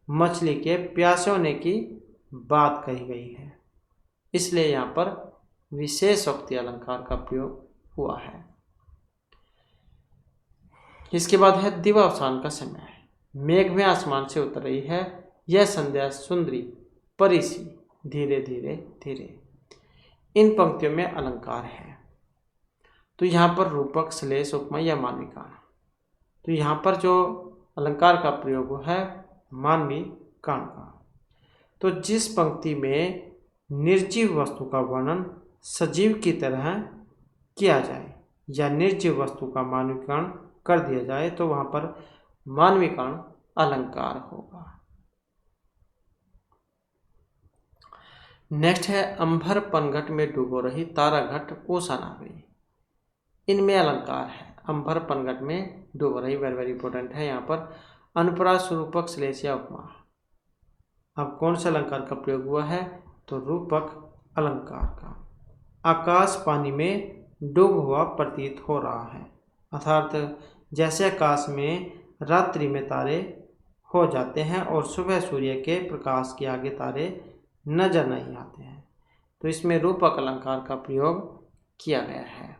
मछली के प्यासे होने की बात कही गई है, इसलिए यहाँ पर विशेषोक्ति अलंकार का प्रयोग हुआ है। इसके बाद है दिवावसान का समय, मेघ में आसमान से उतर रही है, यह संध्या सुंदरी परिसी, धीरे धीरे धीरे। इन पंक्तियों में अलंकार है, तो यहाँ पर रूपक, श्लेष, उपमा या मानविका। तो यहाँ पर जो अलंकार का प्रयोग है मानविका का। तो जिस पंक्ति में निर्जीव वस्तु का वर्णन सजीव की तरह किया जाए या निर्जीव वस्तु का मानवीकरण कर दिया जाए तो वहाँ पर मानवीकरण अलंकार होगा। नेक्स्ट है अंबर पनघट में डूबो रही, तारा घट ओसा ना गई। इनमें अलंकार है अंबर पनघट में डूबो रही, वेरी वेरी इंपॉर्टेंट है यहाँ पर। अनुप्रास, रूपक, श्लेष या उपमा। अब कौन सा अलंकार का प्रयोग हुआ है? तो रूपक अलंकार का। आकाश पानी में डूब हुआ प्रतीत हो रहा है, अर्थात जैसे आकाश में रात्रि में तारे हो जाते हैं और सुबह सूर्य के प्रकाश के आगे तारे नजर नहीं आते हैं। तो इसमें रूपक अलंकार का प्रयोग किया गया है।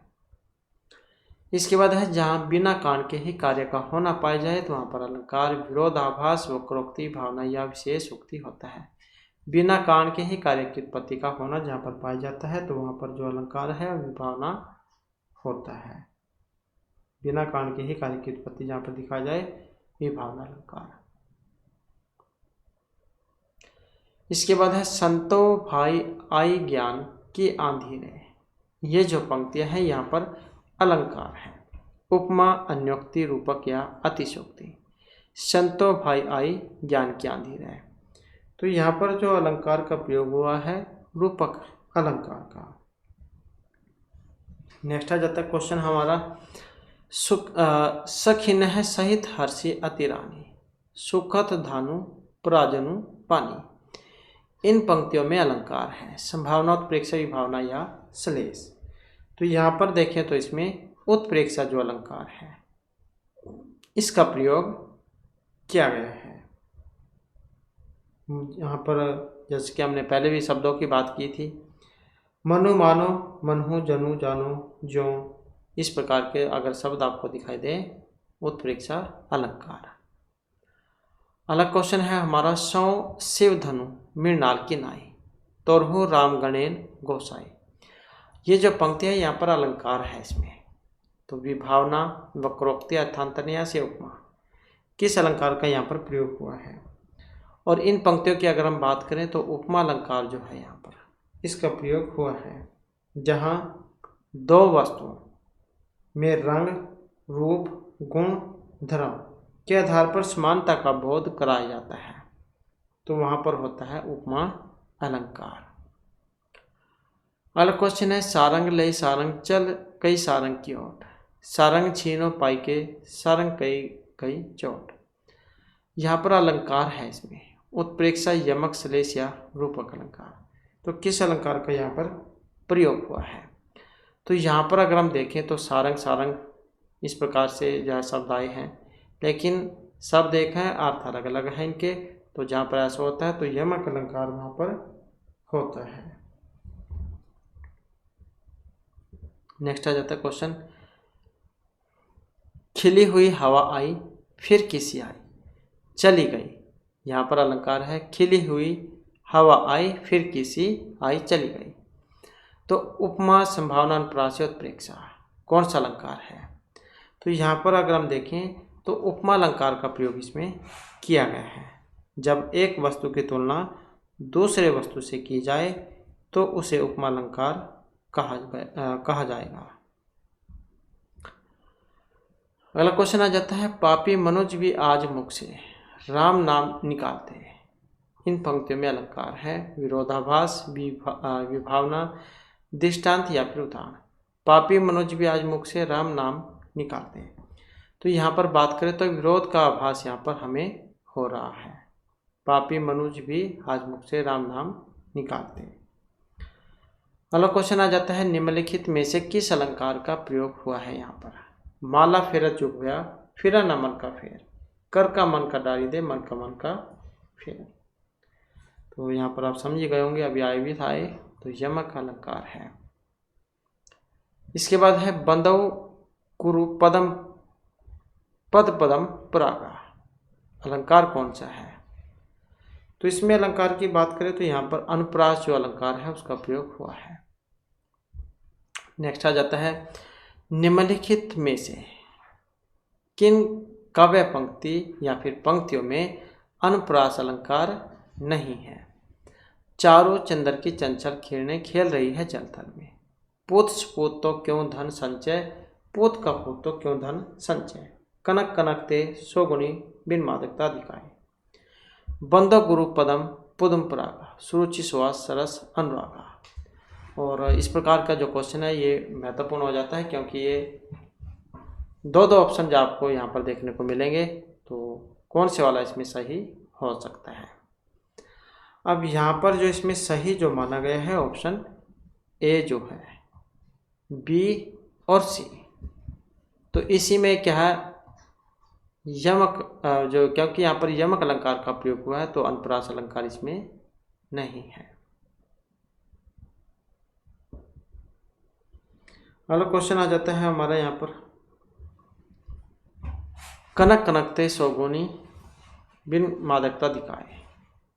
इसके बाद है जहाँ बिना कारण के ही कार्य का होना पाया जाए तो वहाँ पर अलंकार विरोधाभास, वक्रोक्ति, भावना या विशेष उक्ति होता है। बिना कारण के ही कार्य की उत्पत्ति का होना जहाँ पर पाया जाता है तो वहाँ पर जो अलंकार है विभावना होता है। बिना कारण के ही कार्य की उत्पत्ति जहाँ पर दिखाया जाए विभावना अलंकार। इसके बाद है संतो भाई आई ज्ञान की आंधी ने। ये जो पंक्तियां हैं यहाँ पर अलंकार है, उपमा, अन्योक्ति, रूपक या अतिशोक्ति। संतो भाई आई ज्ञान की आंधी रहे, तो यहाँ पर जो अलंकार का प्रयोग हुआ है रूपक अलंकार का। नेक्स्ट आ जाता है क्वेश्चन हमारा, सखिन सहित हर्षि अति रानी, सुखत धानु पराजनु पानी। इन पंक्तियों में अलंकार है, संभावना, उत्प्रेक्षा, विभावना या श्लेष। तो यहाँ पर देखें तो इसमें उत्प्रेक्षा जो अलंकार है इसका प्रयोग किया गया है। यहाँ पर जैसे कि हमने पहले भी शब्दों की बात की थी, मनु मानो, मनहु, जनु जानो, ज्यों, इस प्रकार के अगर शब्द आपको दिखाई दे उत्प्रेक्षा अलंकार। अगला क्वेश्चन है हमारा, सौ शिव धनु मृणाल की नाई, तोरहु राम गणेन गोसाई। ये जो पंक्ति है यहाँ पर अलंकार है इसमें। तो विभावना, वक्रोक्ति, अर्थांतरन्यास से उपमा, किस अलंकार का यहाँ पर प्रयोग हुआ है। और इन पंक्तियों की अगर हम बात करें तो उपमा अलंकार जो है यहाँ पर इसका प्रयोग हुआ है जहाँ दो वस्तुओं में रंग, रूप, गुण, धर्म के आधार पर समानता का बोध कराया जाता है, तो वहाँ पर होता है उपमा अलंकार। अगला क्वेश्चन है, सारंग लय सारंग चल कई सारंग की ओट, सारंग छीनो पाई के सारंग कई कई चोट। यहाँ पर अलंकार है इसमें उत्प्रेक्षा, यमक, श्लेष या रूपक अलंकार। तो किस अलंकार का यहाँ पर प्रयोग हुआ है। तो यहाँ पर अगर हम देखें तो सारंग सारंग इस प्रकार से जो शब्द आए हैं, लेकिन शब्द एक है, अर्थ अलग अलग है इनके। तो जहाँ पर ऐसा होता है तो यमक अलंकार वहाँ पर होता है। नेक्स्ट आ जाता है क्वेश्चन, खिली हुई हवा आई फिर किसी आई चली गई। यहाँ पर अलंकार है खिली हुई हवा आई फिर किसी आई चली गई। तो उपमा, संभावना, अनुप्रास, उत्प्रेक्षा कौन सा अलंकार है। तो यहाँ पर अगर हम देखें तो उपमा अलंकार का प्रयोग इसमें किया गया है। जब एक वस्तु की तुलना दूसरे वस्तु से की जाए तो उसे उपमा अलंकार कहा जाएगा। अगला क्वेश्चन आ जाता है, पापी मनुज भी आज मुख से राम नाम निकालते। इन पंक्तियों में अलंकार है विरोधाभास, विभावना, दृष्टांत या फिर उदाहरण। पापी मनुज भी आज मुख से राम नाम निकालते हैं। तो यहाँ पर बात करें तो विरोध का आभास यहाँ पर हमें हो रहा है। पापी मनुज भी आज मुख से राम नाम निकालते हैं। अगला क्वेश्चन आ जाता है, निम्नलिखित में से किस अलंकार का प्रयोग हुआ है। यहाँ पर माला फेरा चुप गया, फिरा न मन का फेर, कर का मन का डाली दे, मन का फेर। तो यहाँ पर आप समझ गए होंगे, अभी आए भी था तो यमक अलंकार है। इसके बाद है बंदौ कुरु पदम पद पदम परागा, अलंकार कौन सा है। तो इसमें अलंकार की बात करें तो यहाँ पर अनुप्रास जो अलंकार है उसका प्रयोग हुआ है। नेक्स्ट आ जाता है, निम्नलिखित में से किन काव्य पंक्ति या फिर पंक्तियों में अनुप्रास अलंकार नहीं है। चारों चंद्र की चंचल किरणें खेल रही है जलथल में, पूत सपूत तो क्यों धन संचय, पूत का पूत तो क्यों धन संचय, कनक कनक ते सोगुणी बिन मादकता दिखाए, बंद गुरु पदम पुदम परागा, सुरुचि सुहास सरस अनुरागा। और इस प्रकार का जो क्वेश्चन है ये महत्वपूर्ण हो जाता है क्योंकि ये दो ऑप्शन जो आपको यहाँ पर देखने को मिलेंगे, तो कौन से वाला इसमें सही हो सकता है। अब यहाँ पर जो इसमें सही जो माना गया है ऑप्शन ए जो है, बी और सी। तो इसी में क्या है, यमक जो, क्योंकि यहाँ पर यमक अलंकार का प्रयोग हुआ है तो अनुप्रास अलंकार इसमें नहीं है। अगला क्वेश्चन आ जाता है हमारा यहाँ पर, कनक कनकते सौगुनी बिन मादकता दिखाए।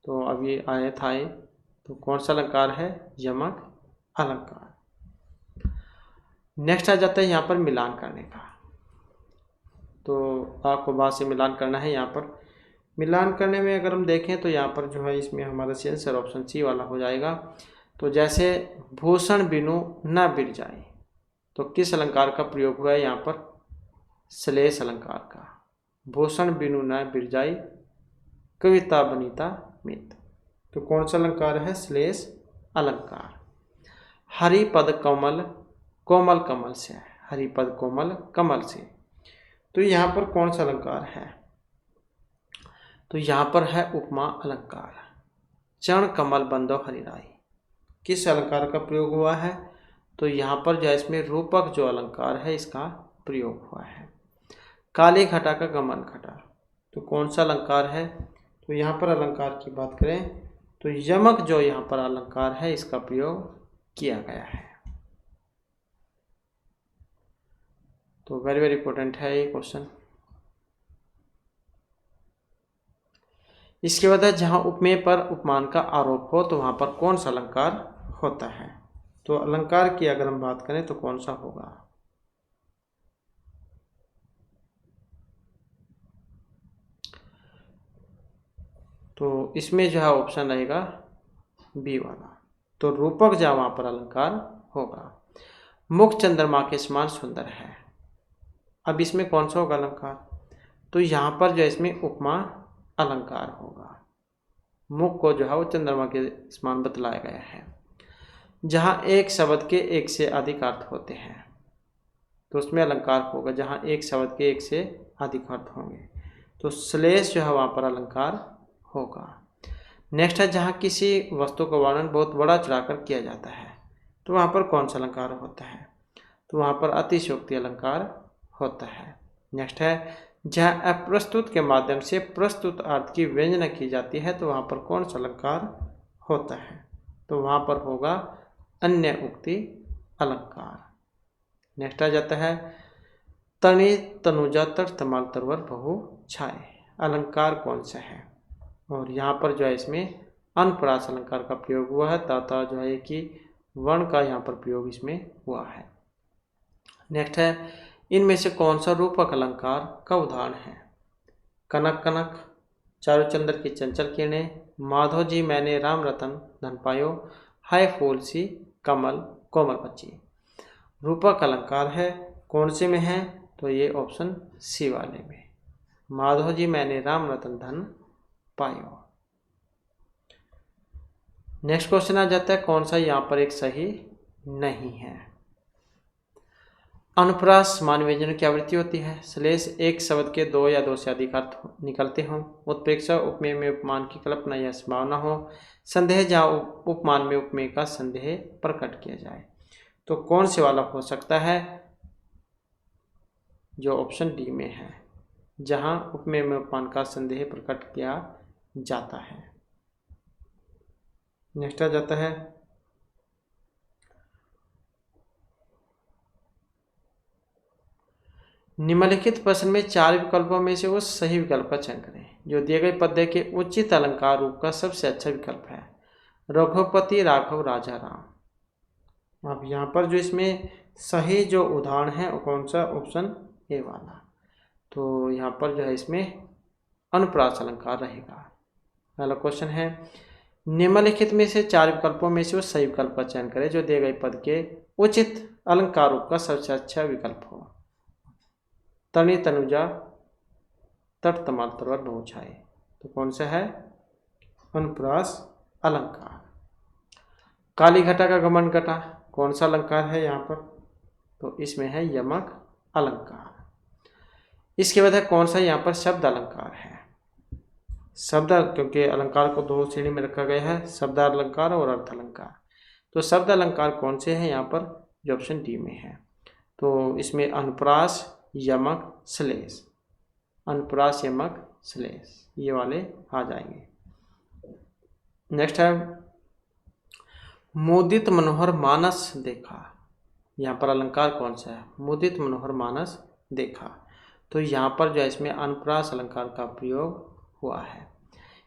तो अब ये आया था ये, तो कौन सा अलंकार है? यमक अलंकार। नेक्स्ट आ जाता है यहाँ पर मिलान करने का। तो आपको बात से मिलान करना है। यहाँ पर मिलान करने में अगर हम देखें तो यहाँ पर जो है इसमें हमारा आंसर ऑप्शन सी वाला हो जाएगा। तो जैसे भूषण बिनु न बिर जाए, तो किस अलंकार का प्रयोग हुआ है यहाँ पर? श्लेष अलंकार का। भूषण बिनु न बिर जाए कविता बनीता मित। तो कौन सा अलंकार है? श्लेष अलंकार। हरिपद कोमल कोमल कमल से, हरिपद कोमल कमल से, तो यहाँ पर कौन सा अलंकार है? तो यहाँ पर है उपमा अलंकार। चरण कमल बंदो हरिराई, किस अलंकार का प्रयोग हुआ है? तो यहाँ पर जो है इसमें रूपक जो अलंकार है इसका प्रयोग हुआ है। काली घटा का गमन घटा, तो कौन सा अलंकार है? तो यहाँ पर अलंकार की बात करें तो यमक जो यहाँ पर अलंकार है इसका प्रयोग किया गया है। तो वेरी वेरी इंपॉर्टेंट है ये क्वेश्चन। इसके बाद है जहाँ उपमेय पर उपमान का आरोप हो तो वहाँ पर कौन सा अलंकार होता है? तो अलंकार की अगर हम बात करें तो कौन सा होगा? तो इसमें जो है ऑप्शन रहेगा बी वाला। तो रूपक जहाँ वहाँ पर अलंकार होगा। मुख चंद्रमा के समान सुंदर है, अब इसमें कौन सा होगा अलंकार? तो यहाँ पर जो है इसमें उपमा अलंकार होगा। मुख को जो है वो चंद्रमा के समान बतलाया गया है। जहाँ एक शब्द के एक से अधिक अर्थ होते हैं तो उसमें अलंकार होगा। जहाँ एक शब्द के एक से अधिक अर्थ होंगे तो श्लेष जो है वहाँ पर अलंकार होगा। नेक्स्ट है जहाँ किसी वस्तु का वर्णन बहुत बड़ा चढ़ाकर किया जाता है तो वहाँ पर कौन सा अलंकार होता है? तो वहाँ पर अतिशयोक्ति अलंकार होता है। नेक्स्ट है जहाँ अप्रस्तुत के माध्यम से प्रस्तुत अर्थ की व्यंजना की जाती है तो वहाँ पर कौन सा अलंकार होता है? तो वहाँ पर होगा अन्य उक्ति अलंकार। नेक्स्ट आ जाता है तनि तनुजा तर तमाल तरवर बहु छाए, अलंकार कौन सा है? और यहाँ पर जो है इसमें अनुप्रास अलंकार का प्रयोग हुआ है तथा जो है कि वर्ण का यहाँ पर प्रयोग इसमें हुआ है। नेक्स्ट है इनमें से कौन सा रूपक अलंकार का उदाहरण है? कनक कनक, चारुचंद्र की चंचल किरणें, माधव जी मैंने राम रतन धन पायो, हाय फूल सी कमल कोमल बच्ची। रूपक अलंकार है, कौन से में है? तो ये ऑप्शन सी वाले में, माधव जी मैंने राम रतन धन पायो। नेक्स्ट क्वेश्चन आ जाता है कौन सा यहाँ पर एक सही नहीं है? अनुप्रास समान व्यंजन की आवृत्ति होती है। श्लेष एक शब्द के दो या दो से अधिक अर्थ निकलते हों। उत्प्रेक्षा उपमेय में उपमान की कल्पना या संभावना हो। संदेह जहाँ उपमान में उपमेय का संदेह प्रकट किया जाए। तो कौन से वाला हो सकता है? जो ऑप्शन डी में है, जहाँ उपमेय में उपमान का संदेह प्रकट किया जाता है। नेक्स्ट आ जाता है निम्नलिखित प्रश्न में चार विकल्पों में से वो सही विकल्प का चयन करें जो दिए गए पद्य के उचित अलंकार रूप का सबसे अच्छा विकल्प है। रघुपति राघव राजा राम। अब यहाँ पर जो इसमें सही जो उदाहरण है वो कौन सा? ऑप्शन ए वाला। तो यहाँ पर जो है इसमें अनुप्रास अलंकार रहेगा। पहला क्वेश्चन है निम्नलिखित में से चार विकल्पों में से वो सही विकल्प का चयन करें जो दिए गए पद के उचित अलंकार रूप का सबसे अच्छा विकल्प हो। तनि तनुजा तट तमाल तरवर बहु छाए, तो कौन सा है? अनुप्रास अलंकार। काली घटा का गमन घटा, कौन सा अलंकार है यहाँ पर? तो इसमें है यमक अलंकार। इसके बाद है कौन सा यहाँ पर शब्द अलंकार है? शब्द, क्योंकि अलंकार को दो श्रेणी में रखा गया है, शब्द अलंकार और अर्थ अलंकार। तो शब्द अलंकार कौन से हैं यहाँ पर? जो ऑप्शन डी में है। तो इसमें अनुप्रास, यमक, श्लेष। अनुप्रास श्लेष, ये वाले आ जाएंगे। नेक्स्ट है मुदित मनोहर मानस देखा। यहाँ पर अलंकार कौन सा है? मुदित मनोहर मानस देखा। तो यहाँ पर जो है इसमें अनुप्रास अलंकार का प्रयोग हुआ है।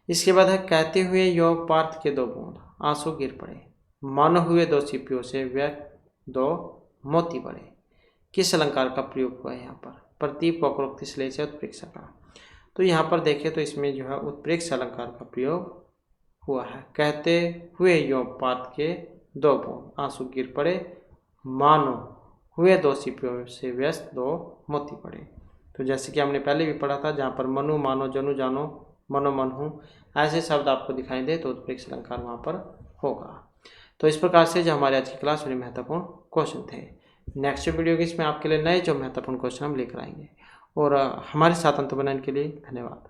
इसके बाद है कहते हुए योग पार्थ के 2 बूंद आंसू गिर पड़े, मानो हुए 2 सीपियों से व्यक्त 2 मोती पड़े। किस अलंकार का प्रयोग हुआ है यहाँ पर? प्रतीप वक्रोक्ति श्लेष उत्प्रेक्षा का। तो यहाँ पर देखें तो इसमें जो है उत्प्रेक्षा अलंकार का प्रयोग हुआ है। कहते हुए योग पार्थ के 2 बूंद आंसू गिर पड़े, मानो हुए 2 सीपियों से व्यस्त 2 मोती पड़े। तो जैसे कि हमने पहले भी पढ़ा था, जहाँ पर मनु मानो जनु जानो मनो मन हूँ, ऐसे शब्द आपको दिखाई दे तो उत्प्रेक्षा अलंकार वहाँ पर होगा। तो इस प्रकार से जो हमारे आज की क्लास में महत्वपूर्ण क्वेश्चन थे। नेक्स्ट वीडियो की इसमें आपके लिए नए जो महत्वपूर्ण क्वेश्चन हम लेकर आएंगे। और हमारे साथ अंत बनाने के लिए धन्यवाद।